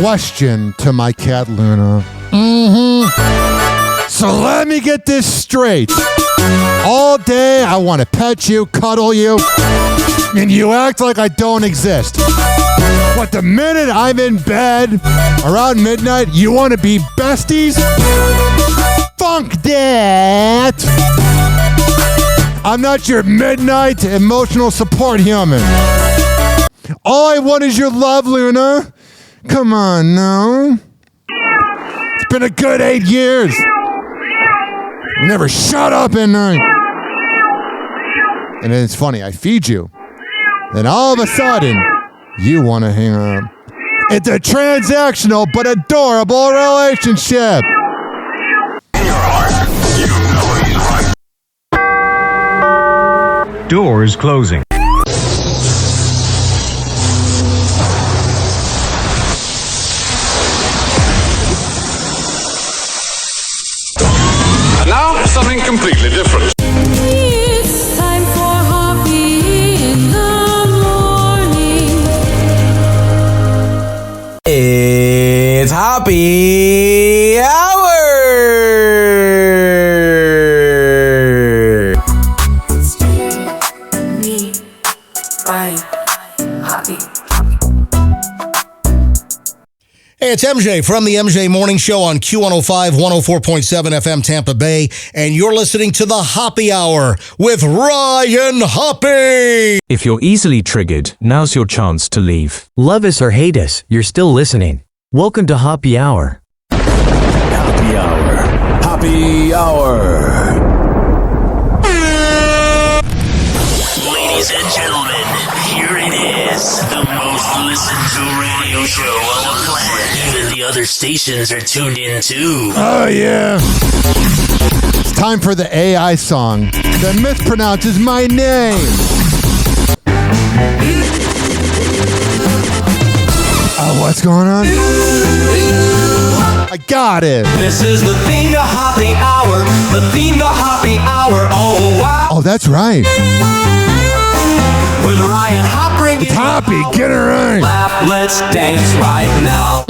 question to my cat Luna. So let me get this straight. All day I want to pet you, cuddle you, and you act like I don't exist. But the minute I'm in bed around midnight, you want to be besties? Funk that! I'm not your midnight emotional support human. All I want is your love, Luna. Come on, now. It's been a good 8 years. You never shut up at night. And then it's funny, I feed you. Then all of a sudden, you want to hang up. It's a transactional but adorable relationship. In your heart, you know he's right. Doors closing. And now, something completely different. It's time for Hoppe in the morning. It's Hoppe Hour! Me, Ryan, Hoppe. Hey, it's MJ from the MJ Morning Show on Q105, 104.7 FM Tampa Bay, and you're listening to the Hoppe Hour with Ryan Hoppe. If you're easily triggered, now's your chance to leave. Love us or hate us, you're still listening. Welcome to Hoppe Hour. Hoppe Hour. Hoppe Hour. Ladies and gentlemen, here it is. The most listened to radio show on the planet. Even the other stations are tuned in too. Oh, yeah. It's time for the AI song that mispronounces my name. Oh, what's going on? I got it. This is the theme to Hoppe Hour. The theme to Hoppe Hour. Oh, wow. Oh, that's right. With Ryan Hoppe. It's Hoppe, get it right. Let's dance right now.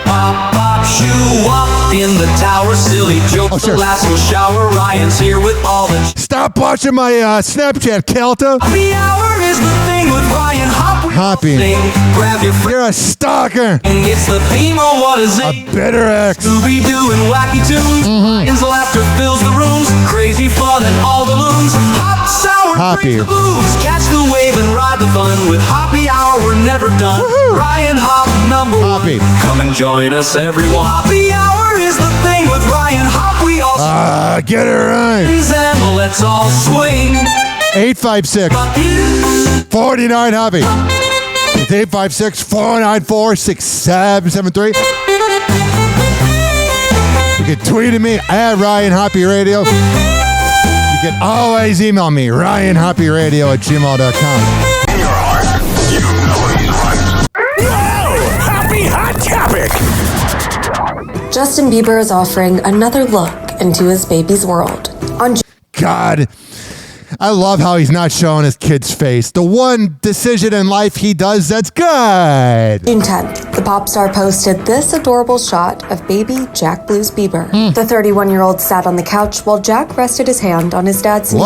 Pop, pop, shoe up in the tower. Silly joke, the last shower. Ryan's here with all the... Stop watching my Snapchat, Kelta. Hoppe Hour is the thing with Ryan Hoppe. Hoppe. Grab your friend. You're a stalker. And it's the theme of what is a bitter ex. Scooby-Doo and wacky tunes. Ryan's laughter fills the rooms. Crazy fun and all balloons. Hot, sour, Hoppe. booze. Catch the wave and ride the fun. With Hoppe Hour, we're never done. Woo-hoo. Ryan Hoppe, number Hoppe. one. Come and join us, everyone. Hoppe Hour is the thing with Ryan Hoppe. We all get it right. And let's all swing. 856 49 Hoppe. It's 856 494 6773. You can tweet at me at Ryan Hoppe Radio. You can always email me, ryanhopperadio@gmail.com. In your heart, you know he's right. Whoa! Hoppe Hot Topic! Justin Bieber is offering another look into his baby's world. On God, I love how he's not showing his kid's face. The one decision in life he does that's good. June 10th, the pop star posted this adorable shot of baby Jack Blues Bieber. The 31-year-old sat on the couch while Jack rested his hand on his dad's knee,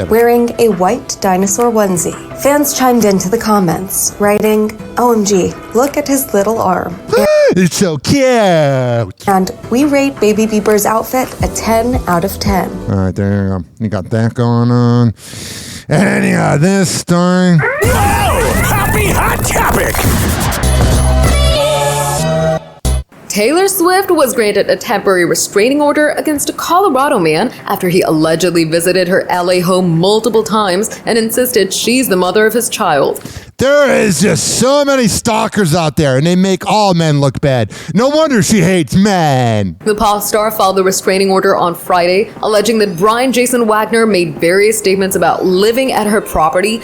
wearing a white dinosaur onesie. Fans chimed into the comments, writing, "OMG, look at his little arm." It's so cute. And we rate baby Bieber's outfit a 10 out of 10. All right, there you go. You got that going on. And you got this story. Whoa! Hoppe Hot Topic! Taylor Swift was granted a temporary restraining order against a Colorado man after he allegedly visited her LA home multiple times and insisted she's the mother of his child. There is just so many stalkers out there, and they make all men look bad. No wonder she hates men. The pop star filed the restraining order on Friday, alleging that Brian Jason Wagner made various statements about living at her property.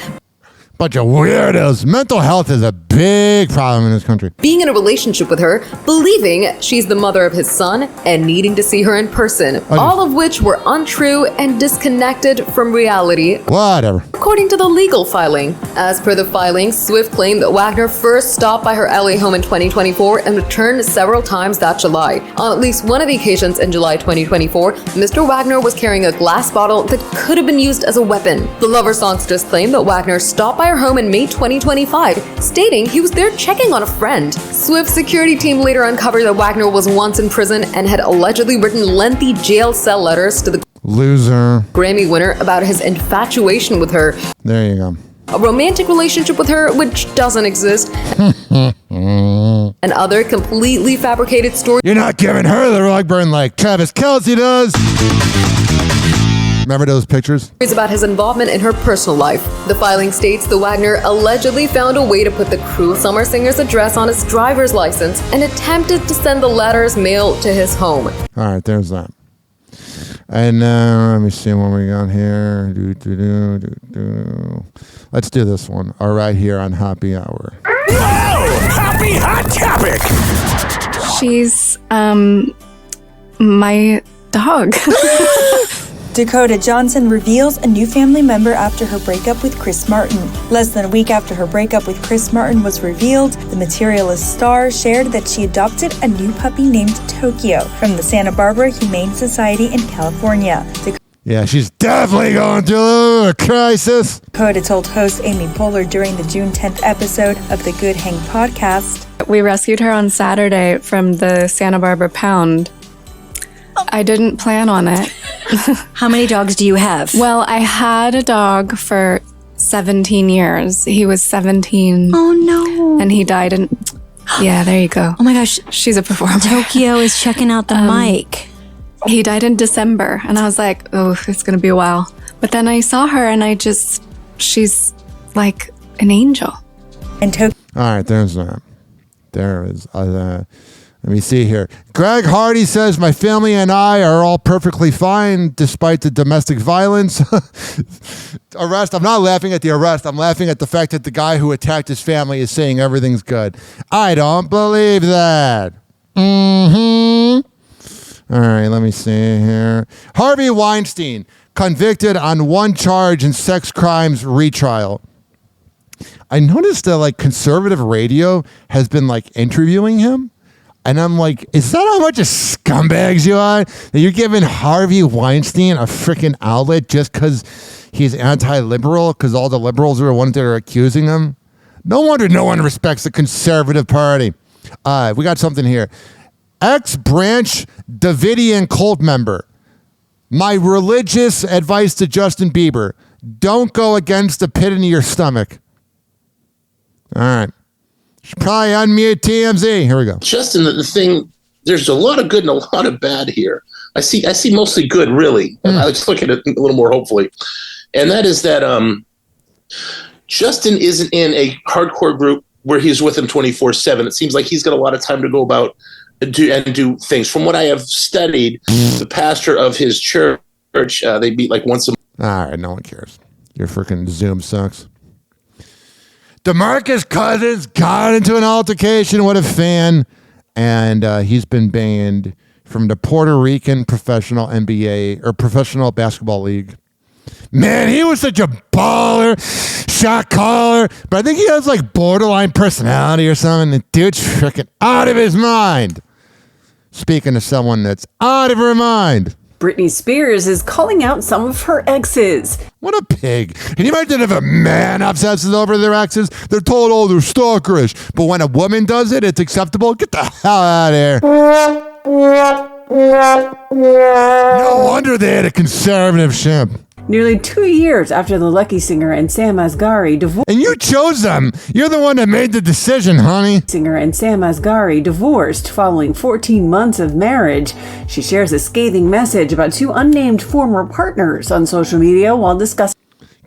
Bunch of weirdos. Mental health is a big problem in this country. Being in a relationship with her, believing she's the mother of his son, and needing to see her in person, all of which were untrue and disconnected from reality. Whatever. According to the legal filing. As per the filing, Swift claimed that Wagner first stopped by her LA home in 2024 and returned several times that July. On at least one of the occasions in July 2024, Mr. Wagner was carrying a glass bottle that could have been used as a weapon. The lover songstress claimed that Wagner stopped by her home in May 2025, stating he was there checking on a friend. Swift's security team later uncovered that Wagner was once in prison and had allegedly written lengthy jail cell letters to the loser Grammy winner about his infatuation with her. There you go. A romantic relationship with her, which doesn't exist. And other completely fabricated stories. You're not giving her the rug burn like Travis Kelce does. Remember those pictures? About his involvement in her personal life. The filing states the Wagner allegedly found a way to put the Cruel Summer Singer's address on his driver's license and attempted to send the letters mailed to his home. All right, there's that. And let me see what we got here. Let's do this one. All right, here on Happy Hour. Whoa! Happy Hot Topic! She's, my dog. Dakota Johnson reveals a new family member after her breakup with Chris Martin. Less than a week after her breakup with Chris Martin was revealed, the Materialist star shared that she adopted a new puppy named Tokyo from the Santa Barbara Humane Society in California. Yeah, she's definitely going through a crisis. Dakota told host Amy Poehler during the June 10th episode of the Good Hang podcast. We rescued her on Saturday from the Santa Barbara Pound. I didn't plan on it. How many dogs do you have? Well, I had a dog for 17 years. He was 17. Oh, no. And he died in... Yeah, there you go. Oh, my gosh. She's a performer. Tokyo is checking out the mic. He died in December. And I was like, oh, it's going to be a while. But then I saw her and she's like an angel. And All right, there's that. There is... let me see here. Greg Hardy says, my family and I are all perfectly fine despite the domestic violence. Arrest. I'm not laughing at the arrest. I'm laughing at the fact that the guy who attacked his family is saying everything's good. I don't believe that. All right, let me see here. Harvey Weinstein, convicted on one charge in sex crimes retrial. I noticed that conservative radio has been interviewing him. And I'm like, is that how much of scumbags you are? That you're giving Harvey Weinstein a freaking outlet just because he's anti-liberal? Because all the liberals are the ones that are accusing him? No wonder no one respects the conservative party. We got something here. Ex-Branch Davidian cult member. My religious advice to Justin Bieber. Don't go against the pit in your stomach. All right. Should probably unmute TMZ. Here we go. Justin, the thing, there's a lot of good and a lot of bad here. I see mostly good, really. I was looking at it a little more hopefully. And that is that Justin isn't in a hardcore group where he's with him 24/7. It seems like he's got a lot of time to go about and do things. From what I have studied, the pastor of his church, they meet once a month. All right, no one cares. Your freaking Zoom sucks. DeMarcus Cousins got into an altercation with a fan, and he's been banned from the Puerto Rican professional NBA or professional basketball league. Man, he was such a baller, shot caller, but I think he has borderline personality or something. The dude's freaking out of his mind. Speaking of someone that's out of her mind. Britney Spears is calling out some of her exes. What a pig. Can you imagine if a man obsesses over their exes? They're told, oh, they're stalkerish. But when a woman does it, it's acceptable? Get the hell out of here. No wonder they had a conservative ship. Nearly 2 years after the Lucky Singer and Sam Asghari divorced. And you chose them. You're the one that made the decision, honey. Singer and Sam Asghari divorced following 14 months of marriage. She shares a scathing message about two unnamed former partners on social media while discussing.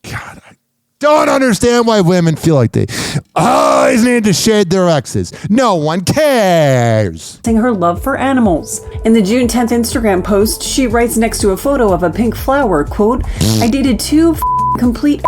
God, I don't understand why women feel like they always need to shade their exes. No one cares. Her love for animals. In the June 10th Instagram post, she writes next to a photo of a pink flower, quote, I dated two complete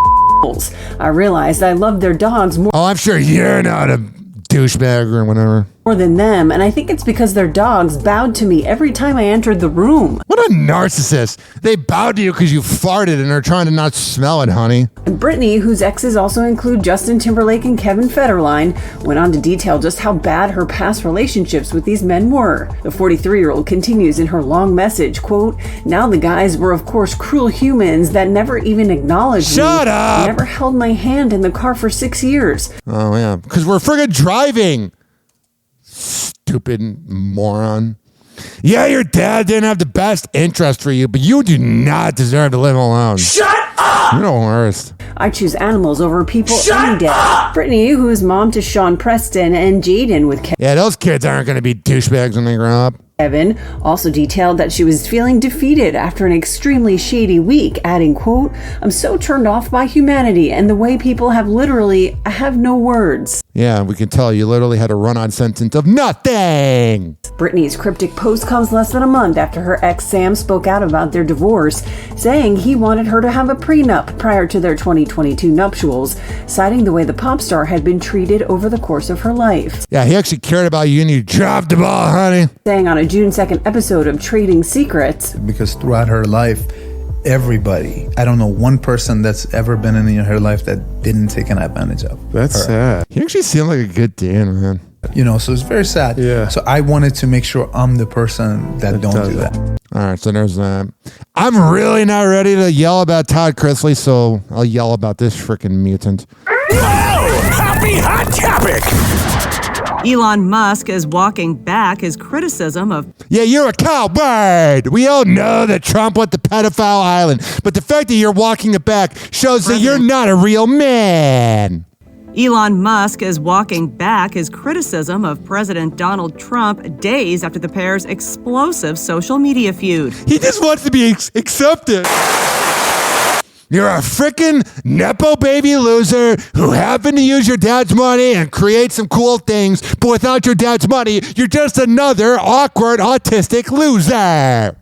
I realized I loved their dogs more. Oh, I'm sure you're not a douchebag or whatever. More than them, and I think it's because their dogs bowed to me every time I entered the room. What a narcissist. They bowed to you because you farted and are trying to not smell it, honey. And Brittany, whose exes also include Justin Timberlake and Kevin Federline, went on to detail just how bad her past relationships with these men were. The 43-year-old continues in her long message, quote, "Now the guys were of course cruel humans that never even acknowledged me. Shut up! Never held my hand in the car for 6 years. Oh, yeah, because we're friggin' driving. Stupid moron. Yeah, your dad didn't have the best interest for you, but you do not deserve to live alone. Shut up! You're the worst. I choose animals over people any day." Brittany, who is mom to Sean Preston and Jaden with Yeah, those kids aren't going to be douchebags when they grow up. Kevin also detailed that she was feeling defeated after an extremely shady week, adding, quote, "I'm so turned off by humanity and the way people have literally, I have no words." Yeah, we can tell you literally had a run-on sentence of nothing. Brittany's cryptic post comes less than a month after her ex Sam spoke out about their divorce, saying he wanted her to have a prenup prior to their 2022 nuptials, citing the way the pop star had been treated over the course of her life. Yeah, he actually cared about you and you dropped the ball, honey. Saying on a June 2nd episode of Trading Secrets, because throughout her life, everybody, I don't know one person that's ever been in her life that didn't take an advantage of. That's her. sad. He actually seemed like a good dude, man. You know, so it's very sad. Yeah. So I wanted to make sure I'm the person that don't do that. All right, so there's that. I'm really not ready to yell about Todd Chrisley, so I'll yell about this freaking mutant. Happy Hot Topic! Elon Musk is walking back his criticism of... Yeah, you're a coward. We all know that Trump went to pedophile island, but the fact that you're walking it back shows that you're not a real man. Elon Musk is walking back his criticism of President Donald Trump days after the pair's explosive social media feud. He just wants to be accepted. You're a frickin' Nepo baby loser who happened to use your dad's money and create some cool things, but without your dad's money, you're just another awkward autistic loser.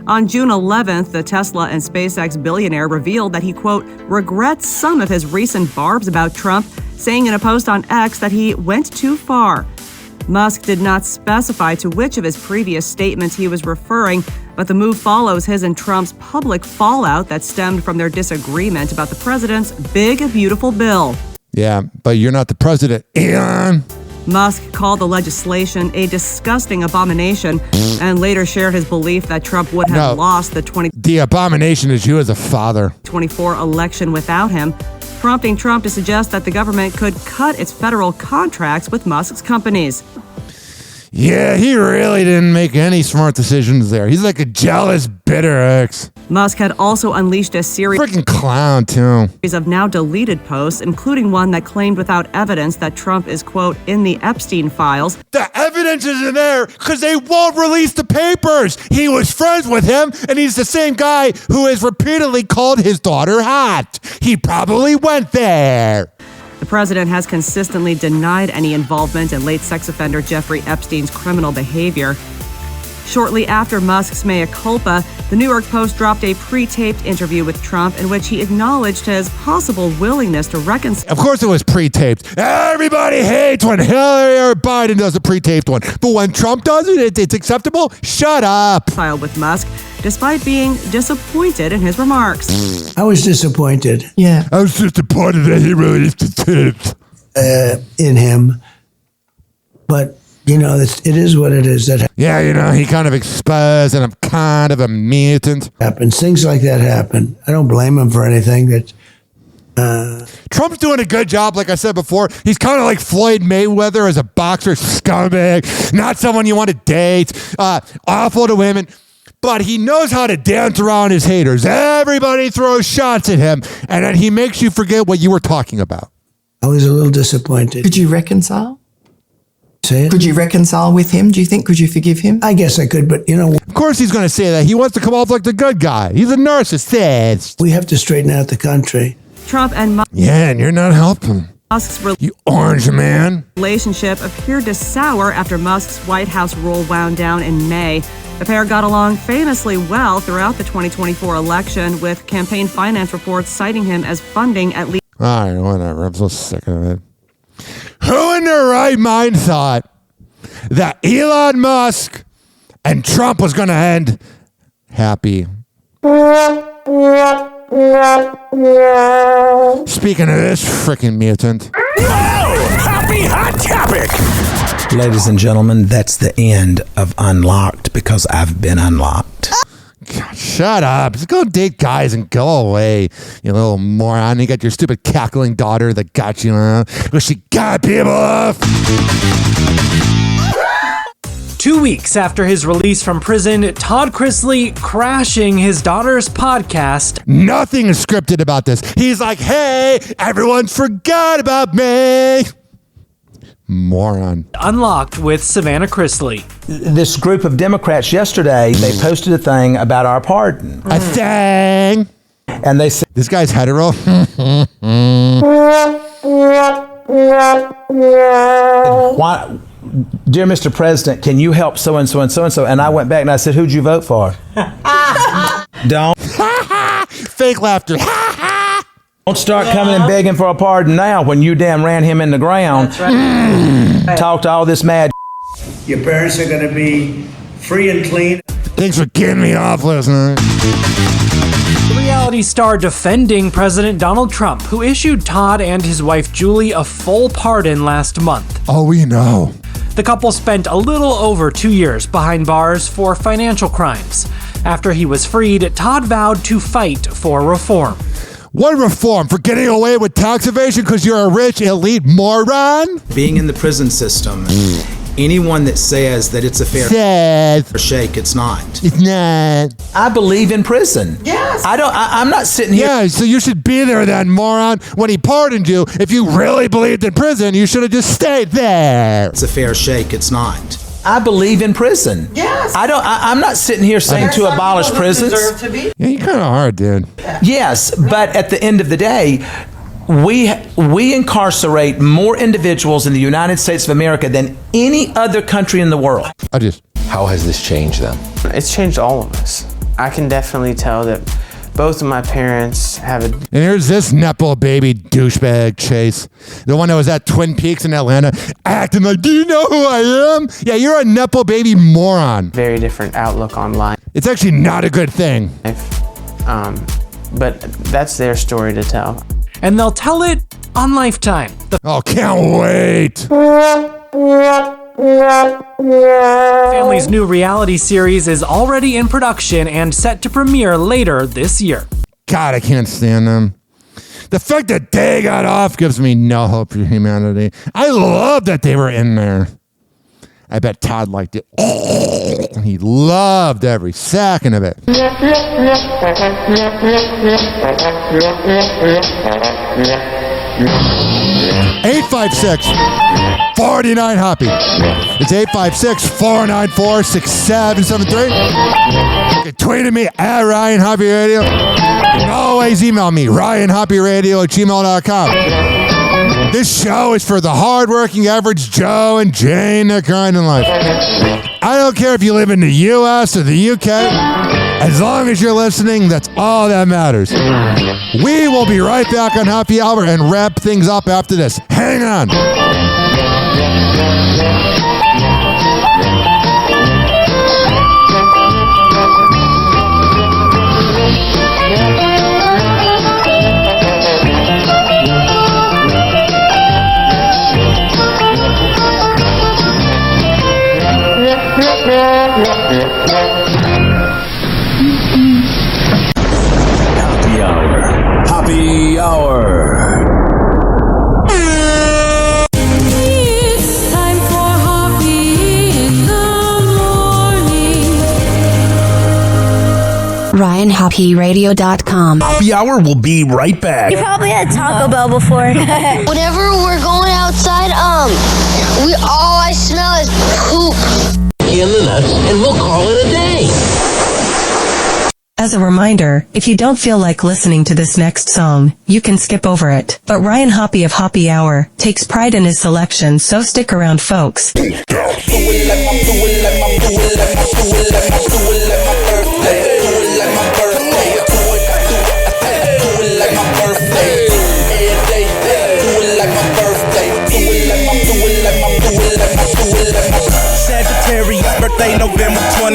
On June 11th, the Tesla and SpaceX billionaire revealed that he, quote, regrets some of his recent barbs about Trump, saying in a post on X that he went too far. Musk did not specify to which of his previous statements he was referring, but the move follows his and Trump's public fallout that stemmed from their disagreement about the president's big, beautiful bill. Yeah, but you're not the president, Elon. Musk called the legislation a disgusting abomination and later shared his belief that Trump would have lost the The abomination is you as a father. 2024 election without him, prompting Trump to suggest that the government could cut its federal contracts with Musk's companies. Yeah, he really didn't make any smart decisions there. He's like a jealous, bitter ex. Musk had also unleashed a series freaking clown, too. Of now deleted posts, including one that claimed without evidence that Trump is, quote, in the Epstein files. The evidence isn't there because they won't release the papers. He was friends with him, and he's the same guy who has repeatedly called his daughter hot. He probably went there. The president has consistently denied any involvement in late sex offender Jeffrey Epstein's criminal behavior. Shortly after Musk's mea culpa, the New York Post dropped a pre-taped interview with Trump in which he acknowledged his possible willingness to reconcile. Of course it was pre-taped. Everybody hates when Hillary or Biden does a pre-taped one. But when Trump does it, it's acceptable? Shut up. With Musk, despite being disappointed in his remarks. I was disappointed. Yeah. I was disappointed that he released the tape. In him. But, you know, it is what it is. Yeah, you know, he kind of exposed and I'm kind of a mutant. Happens. Things like that happen. I don't blame him for anything. Trump's doing a good job, like I said before. He's kind of like Floyd Mayweather as a boxer, scumbag, not someone you want to date, awful to women. But he knows how to dance around his haters. Everybody throws shots at him, and then he makes you forget what you were talking about. I was a little disappointed. Could you reconcile? Say it? Could you reconcile with him? Do you think, could you forgive him? I guess I could, but you know. Of course he's going to say that. He wants to come off like the good guy. He's a narcissist. We have to straighten out the country. Trump and Musk. Yeah, and you're not helping. You orange man. Relationship appeared to sour after Musk's White House role wound down in May. The pair got along famously well throughout the 2024 election, with campaign finance reports citing him as funding at least All right, whatever. I'm so sick of it. Who in their right mind thought that Elon Musk and Trump was going to end happy? Speaking of this freaking mutant. Happy Hot Topic! Ladies and gentlemen, that's the end of Unlocked because I've been unlocked. God, shut up. Just go date guys and go away, you little moron. You got your stupid cackling daughter that got you, because she got people off. 2 weeks after his release from prison, Todd Chrisley crashing his daughter's podcast. Nothing is scripted about this. He's like, hey, everyone forgot about me. Moron. Unlocked with Savannah Chrisley. This group of Democrats yesterday, they posted a thing about our pardon. A thing. And they said, this guy's hetero. Why, dear Mr. President, can you help so-and-so and so-and-so? And I went back and I said, who'd you vote for? Don't. Fake laughter. Don't start coming and begging for a pardon now when you damn ran him in the ground. That's right. Talked all this mad. Your parents are going to be free and clean. Thanks for getting me off last night. Reality star defending President Donald Trump, who issued Todd and his wife Julie a full pardon last month. Oh, we know. The couple spent a little over 2 years behind bars for financial crimes. After he was freed, Todd vowed to fight for reform. What reform? For getting away with tax evasion because you're a rich elite moron? Being in the prison system, anyone that says that it's a fair shake, it's not. It's not. I believe in prison. Yes. I'm not sitting here. Yeah, so you should be there then, moron. When he pardoned you, if you really believed in prison, you should have just stayed there. It's a fair shake, it's not. I believe in prison. Yes. I'm not sitting here saying to abolish prisons. Yeah, you kind of are, dude. Yes, but at the end of the day, we incarcerate more individuals in the United States of America than any other country in the world. How has this changed them? It's changed all of us. I can definitely tell that both of my parents have a... And here's this Nepo baby douchebag Chase. The one that was at Twin Peaks in Atlanta acting like, do you know who I am? Yeah, you're a Nepo baby moron. very different outlook on life. It's actually not a good thing. But that's their story to tell. And they'll tell it on Lifetime. Oh, can't wait. Family's new reality series is already in production and set to premiere later this year. God, I can't stand them. The fact that they got off gives me no hope for humanity. I love that they were in there. I bet Todd liked it. He loved every second of it. 856-49 Hoppy. It's 856-494-6773. You can tweet at me at Ryan Hoppy Radio. You can always email me, ryanhoppyradio@gmail.com. This show is for the hardworking average Joe and Jane that grind in life. I don't care if you live in the U.S. or the U.K. As long as you're listening, that's all that matters. We will be right back on Happy Hour and wrap things up after this. Hang on. Happy Hour. Happy Hour. It's time for Hoppy in the morning. RyanHoppyRadio.com. Happy Hour will be right back. You probably had Taco Bell before. Whenever we're going outside, all I smell is poop. In the nuts, and we'll call it a day. As a reminder, if you don't feel like listening to this next song, you can skip over it. But Ryan Hoppy of Hoppy Hour takes pride in his selection, so stick around, folks.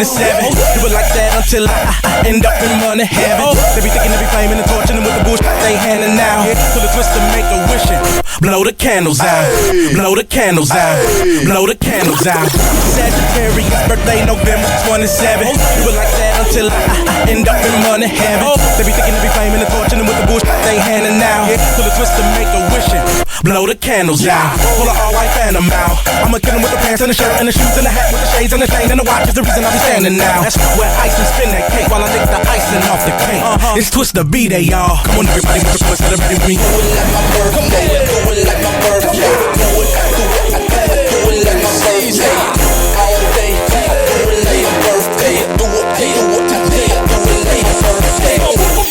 27. Do it like that until I end up in money heaven. They be thinking they be flaming and torching them with the bullshit they handing out. So the twist to make a wishing. Blow the candles out. Blow the candles out. Blow the candles out. Sagittarius birthday November 27. Do it like that until I end up in money heaven. They be thinking they be flaming and torching them with the bullshit they handing out. So the twist to make a wishing. Blow the candles out. Pull an all-white phantom out. I'ma kill him with the pants and the shirt and the shoes and the hat with the shades and the chain and the watch is the reason I be standing now. That's where ice and spin that cake while I lick the icing off the cake. It's Twist the B-Day, y'all. Come on, everybody, with the celebrate with me. Do it like my birthday. Do it like my birthday. Do it like my birthday. All day. Do it like my birthday. Do it like my birthday.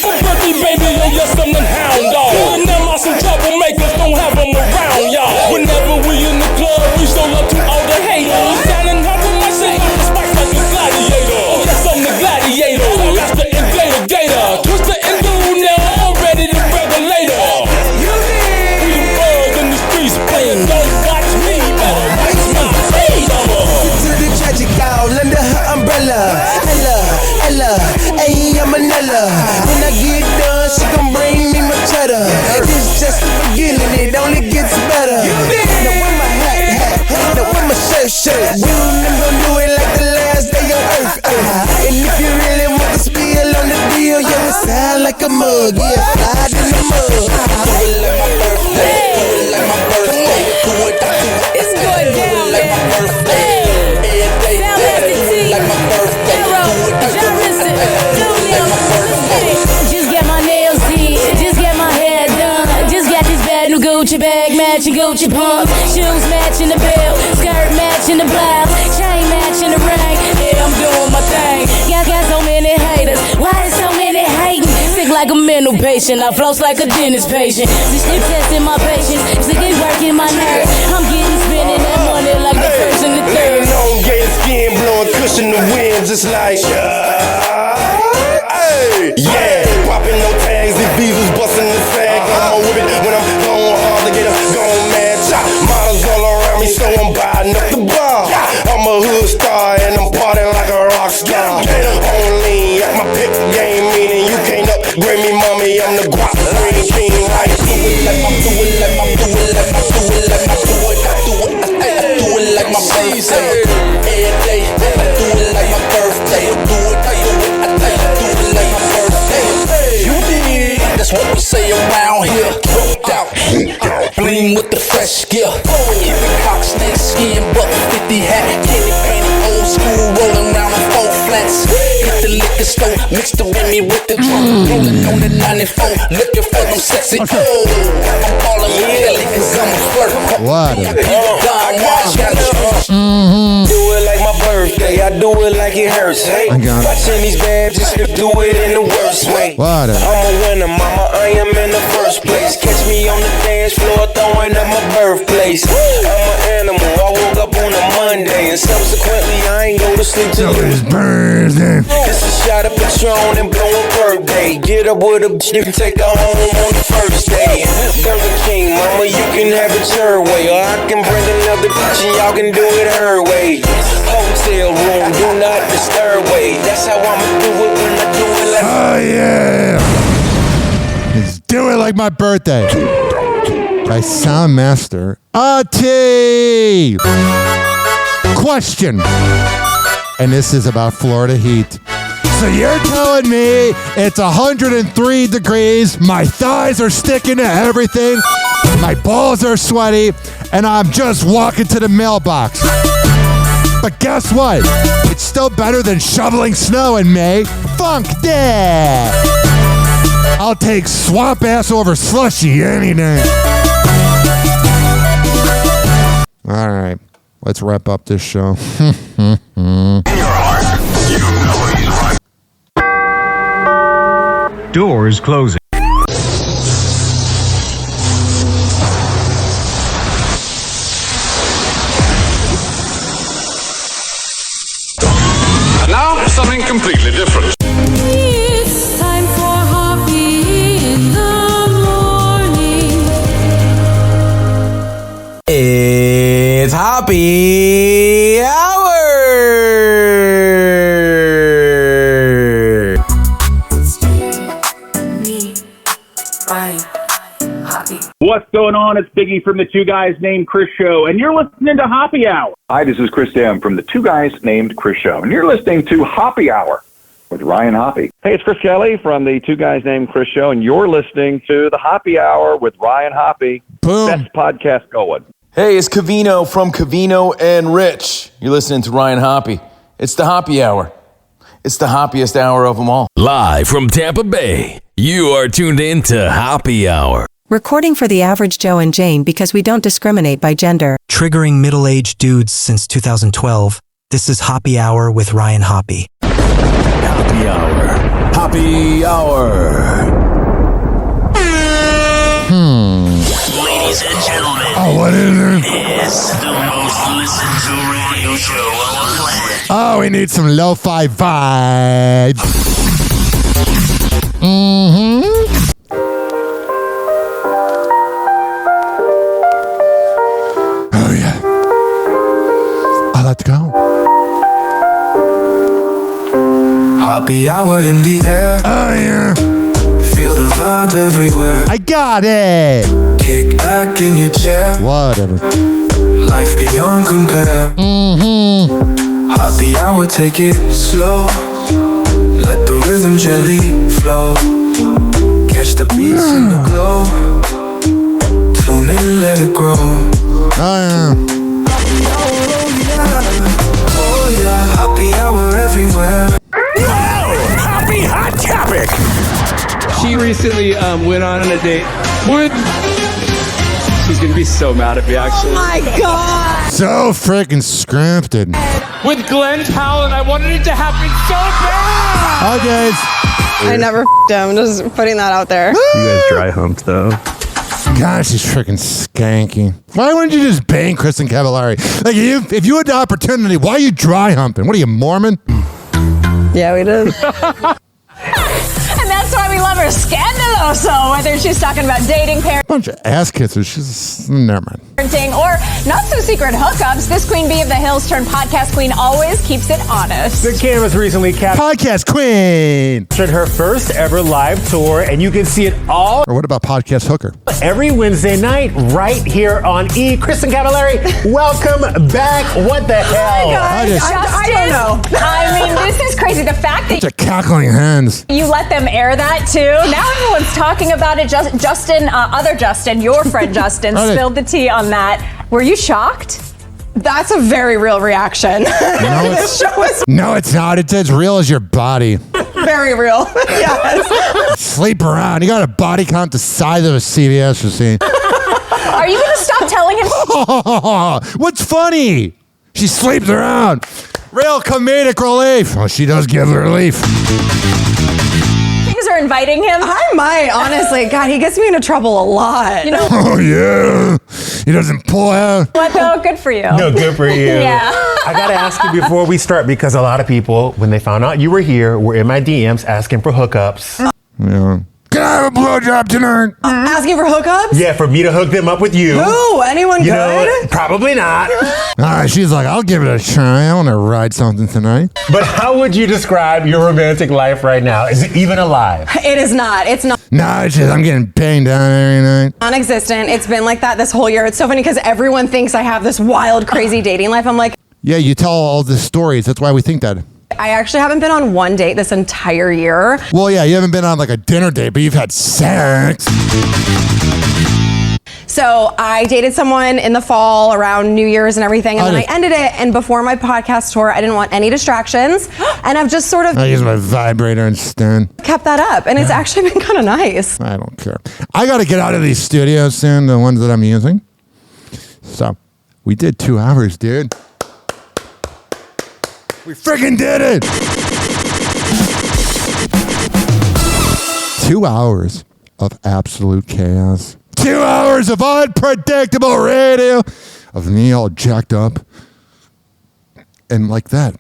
Birthday, baby, yo, yes, I'm the hound dog. Now my some troublemakers don't have them around, y'all. Whenever we in the club, we show love to all the haters. Standing hard with my shit, spice like a gladiator. Oh, yes, I'm the gladiator. That's the invader gator. Twist the enduro now, I'm ready to regulator. We the birds in the streets playing. Don't watch me, better watch my face. To the tragic gal under her umbrella. Ella, ayy, I'm Manila. When I get done, she gon' bring me my cheddar. It's just the beginning, it only gets better. Now with my hat, now with my shirt. We gon' do it like the last day on earth. And if you really want to spill on the deal, yo, it sound like a mug, yeah, slide in the mud. Do it like my birthday, do it like my birthday, do it. It's going down, like my birthday. Like my birthday. Just get my nails did, just get my hair done. Just got this bad new Gucci bag, matching Gucci pumps. Shoes matching the belt, skirt matching the blouse, chain matching the ring. Yeah, I'm doing my thing. Got so many haters, why is so many hating? Sick like a mental patient, I floss like a dentist patient. This shit testing my patience, sick is working my nerves. I'm getting spending that money like the first and the third. Long gay skin blowing cushion the winds, it's like yeah, popping no tags, these beavers busting the sag. I'm with it when I'm going hard to get a gone mad chop. Models all around me, so I'm buying up the bar. I'm a hood star and I'm partying like a rock star. Only at my pick game, meaning you can't upgrade me, mommy. I'm the guap green king. Like do it like my, do it like my, do it like my, do it like my, do it, I do it like my birthday. Every day, I do it like my birthday. Do it, I do it, I do it like my birthday. You did, that's what we say around here. Booked out, bling with the fresh gear. Every cock, snake skin, buck 50 hat, candy painted, old school, rolling around on 4 flats. Hit the liquor store, mixed the Remy with the drum, rolling on the 94, looking for them sexy. Oh, I'm calling me Kelly, cause I'm a flirt. What? Do it like my birthday, I do it like it hurts. Hey, watching these bad just to do it in the worst way. What? I'm a winner, mama, I am in the first place. Catch me on the dance floor throwing up my birthplace. I'm an animal, I woke up on a Monday, and subsequently I ain't go to sleep till his birthday. It's a shot of Patron and blow a birthday. Get up with a you can take her home on the first day. Burger King, mama, you can have it your way, or I can bring another bitch and y'all can do it her way. Hotel room, do not disturb way. That's how I'ma do it when I do it like. Oh yeah. Let's do it like my birthday. By Soundmaster A.T. Question. And this is about Florida heat. So you're telling me it's 103 degrees, my thighs are sticking to everything, my balls are sweaty, and I'm just walking to the mailbox. But guess what? It's still better than shoveling snow in May. Funk that! I'll take swamp ass over slushy any day. All right, let's wrap up this show. Doors closing. And now, something completely different. It's time for Hoppe in the morning. It's Hoppe Hour. Hoppy. What's going on? It's Biggie from the Two Guys Named Chris Show, and you're listening to Hoppy Hour. Hi, this is Chris Dam from the Two Guys Named Chris Show, and you're listening to Hoppy Hour with Ryan Hoppe. Hey, it's Chris Kelly from the Two Guys Named Chris Show, and you're listening to the Hoppy Hour with Ryan Hoppe. Boom. Best podcast going. Hey, it's Cavino from Cavino and Rich. You're listening to Ryan Hoppe. It's the Hoppy Hour. It's the hoppiest hour of them all. Live from Tampa Bay, you are tuned in to Hoppy Hour. Recording for the average Joe and Jane because we don't discriminate by gender. Triggering middle-aged dudes since 2012. This is Hoppy Hour with Ryan Hoppe. Hoppy Hour. Hoppy Hour. Ladies and gentlemen, what is it? It's the most listened to radio show on the planet. Oh, we need some lo-fi vibes. Oh, yeah. Oh, let's go. Happy hour in the air. Oh, yeah. Feel the vibe everywhere. I got it. Kick back in your chair. Whatever. Life beyond compare. Happy hour, take it slow. Let the rhythm gently flow. Catch the beats in the glow. Tune in, let it grow. Oh, yeah. Oh, yeah. Happy hour everywhere. Happy Hot Topic. She recently went on a date with... She's going to be so mad at me, actually. Oh, my God. So freaking scripted. With Glenn Powell, and I wanted it to happen so bad. Hi, guys. I never him. Just putting that out there. You guys dry humped, though. Gosh, she's freaking skanky. Why wouldn't you just bang Kristen Cavallari? Like, if you had the opportunity, why are you dry humping? What are you, Mormon? Yeah, we did. And that's why we love her scandaloso, whether she's talking about dating, Bunch of ass kissers. She's never mind. parenting, or not so secret hookups. This queen bee of the hills turned podcast queen always keeps it honest. The Canvas recently Podcast queen her first ever live tour, and you can see it all. Or what about Podcast Hooker? Every Wednesday night, right here on E. Kristen Cavallari, welcome back. What the hell? I don't know. I mean, this is crazy. The fact that Bunch of cackling hens. you let them air that too. Now everyone's talking about it. Justin, other Justin, your friend Justin, Okay. spilled the tea on that. Were you shocked? That's a very real reaction. This show is No, it's not. It's as real as your body. very real. Yes. Sleep around. You got a body count the size of a CVS receipt. Are you going to stop telling him? What's funny? She sleeps around. Real comedic relief. Well, she does give relief. Things are inviting him. I might, honestly. God, he gets me into trouble a lot. You know, Oh, yeah. He doesn't pull out. what though? Good for you. No, good for you. Yeah. I got to ask you before we start, because a lot of people, when they found out you were here, were in my DMs asking for hookups. Yeah. Can I have a blowjob tonight? Asking for hookups? Yeah, for me to hook them up with you. Who? Anyone You good? know, probably not. She's like, I'll give it a try. I want to ride something tonight. But how would you describe your romantic life right now? Is it even alive? It is not. It's not No, it's just I'm getting banged down every night. non-existent. It's been like that this whole year. It's so funny because everyone thinks I have this wild, crazy dating life. I'm like, Yeah, you tell all the stories. That's why we think that. I actually haven't been on one date this entire year. Well, yeah, you haven't been on like a dinner date, but you've had sex. So I dated someone in the fall around New Year's and everything, and then I ended it. And before my podcast tour, I didn't want any distractions, and I've just sort of I use my vibrator instead. kept that up, and it's actually been kind of nice. I don't care. I got to get out of these studios soon, the ones that I'm using. So we did 2 hours, dude. We freaking did it! 2 hours of absolute chaos. 2 hours of unpredictable radio of me all jacked up. And like that,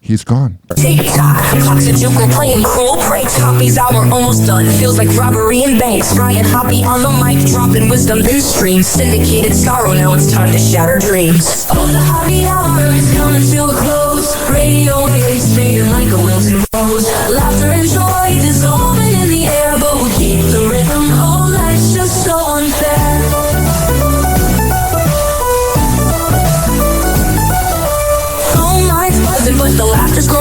he's gone. TikTok, Toxijuku playing cruel pranks. Hoppy's hour almost done. Feels like robbery in banks. Ryan Hoppe on the mic, dropping wisdom through streams. Syndicated sorrow, now it's time to shatter dreams. Oh, the Hoppy hour is coming to a close. Radio waves fading like a wilted rose. Laughter and joy dissolving in the air, but we'll keep the rhythm. Oh, life's just so unfair.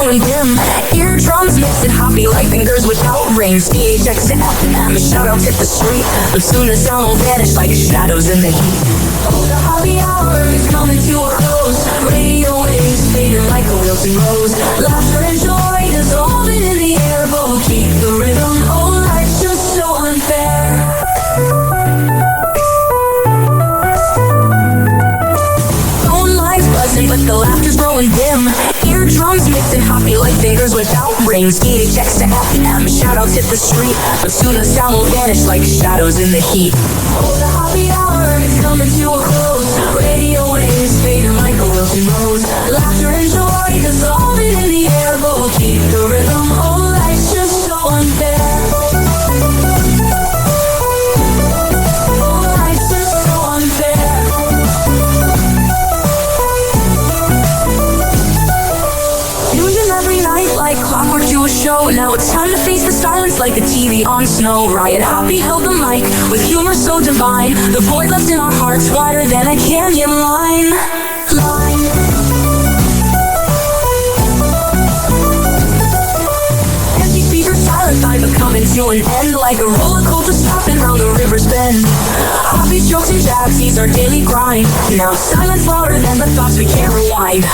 growing dim. Eardrums mixing hoppy like fingers without rings. DHX to FM, shoutouts hit the street, but soon the sound will vanish like shadows in the heat. Oh, the happy hour is coming to a close. Radio waves fading like a wilting rose. Laughter and joy dissolving in the air, but we'll keep the rhythm. Oh, life's just so unfair. But the laughter's growing dim. Eardrums mixing hoppy like fingers without rings. DHX to FM, shoutouts hit the street, but soon the sound will vanish like shadows in the heat. Oh, the happy hour is coming to a close. Radio waves fading like a wilting rose. Laughter and joy dissolving in the air, but we'll keep the rhythm. Oh, life's just so unfair. Oh, life's just so unfair. Every night like clockwork to a show. Now it's time to face the silence like the TV on snow. Ryan Hoppe held the mic with humor so divine. The void left in our hearts wider than a canyon line. Empty speakers silent, I'm coming to an end like a roller coaster stopping round the river's bend. Hoppe's jokes and jabs, he's our daily grind. Now silence louder than the thoughts we can't rewind.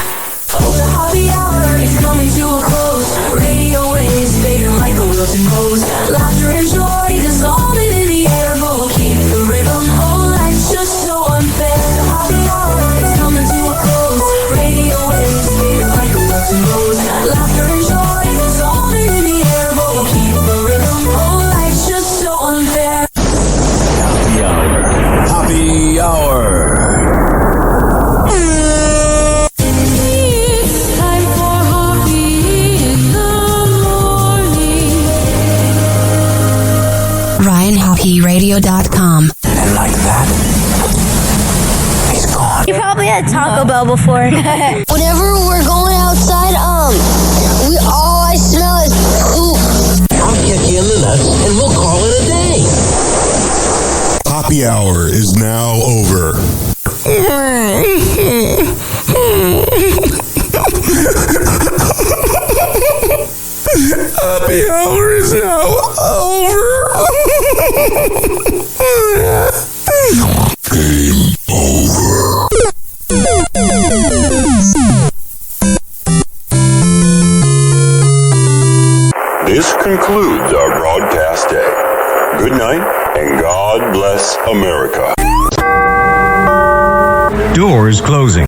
Oh, the happy hour is coming to a close. Radio waves fading like a wilting rose. Laughter and joy dissolving in the air, but we'll keep the rhythm. Oh, life's just so unfair. The happy hour is coming to a close. Radio waves fading like a wilting rose. Laughter and joy dissolving in the air, but we'll keep the rhythm. Oh, life's just so unfair. Happy hour. Happy hour. RyanHoppeRadio.com. And like that, he's gone. You probably had Taco Bell before. Whenever we're going outside, all I smell is poop. I'll kick you in the nuts and we'll call it a day. Happy hour is now over. Happy hour is now over. Game over. This concludes our broadcast day. Good night and God bless America. Doors closing.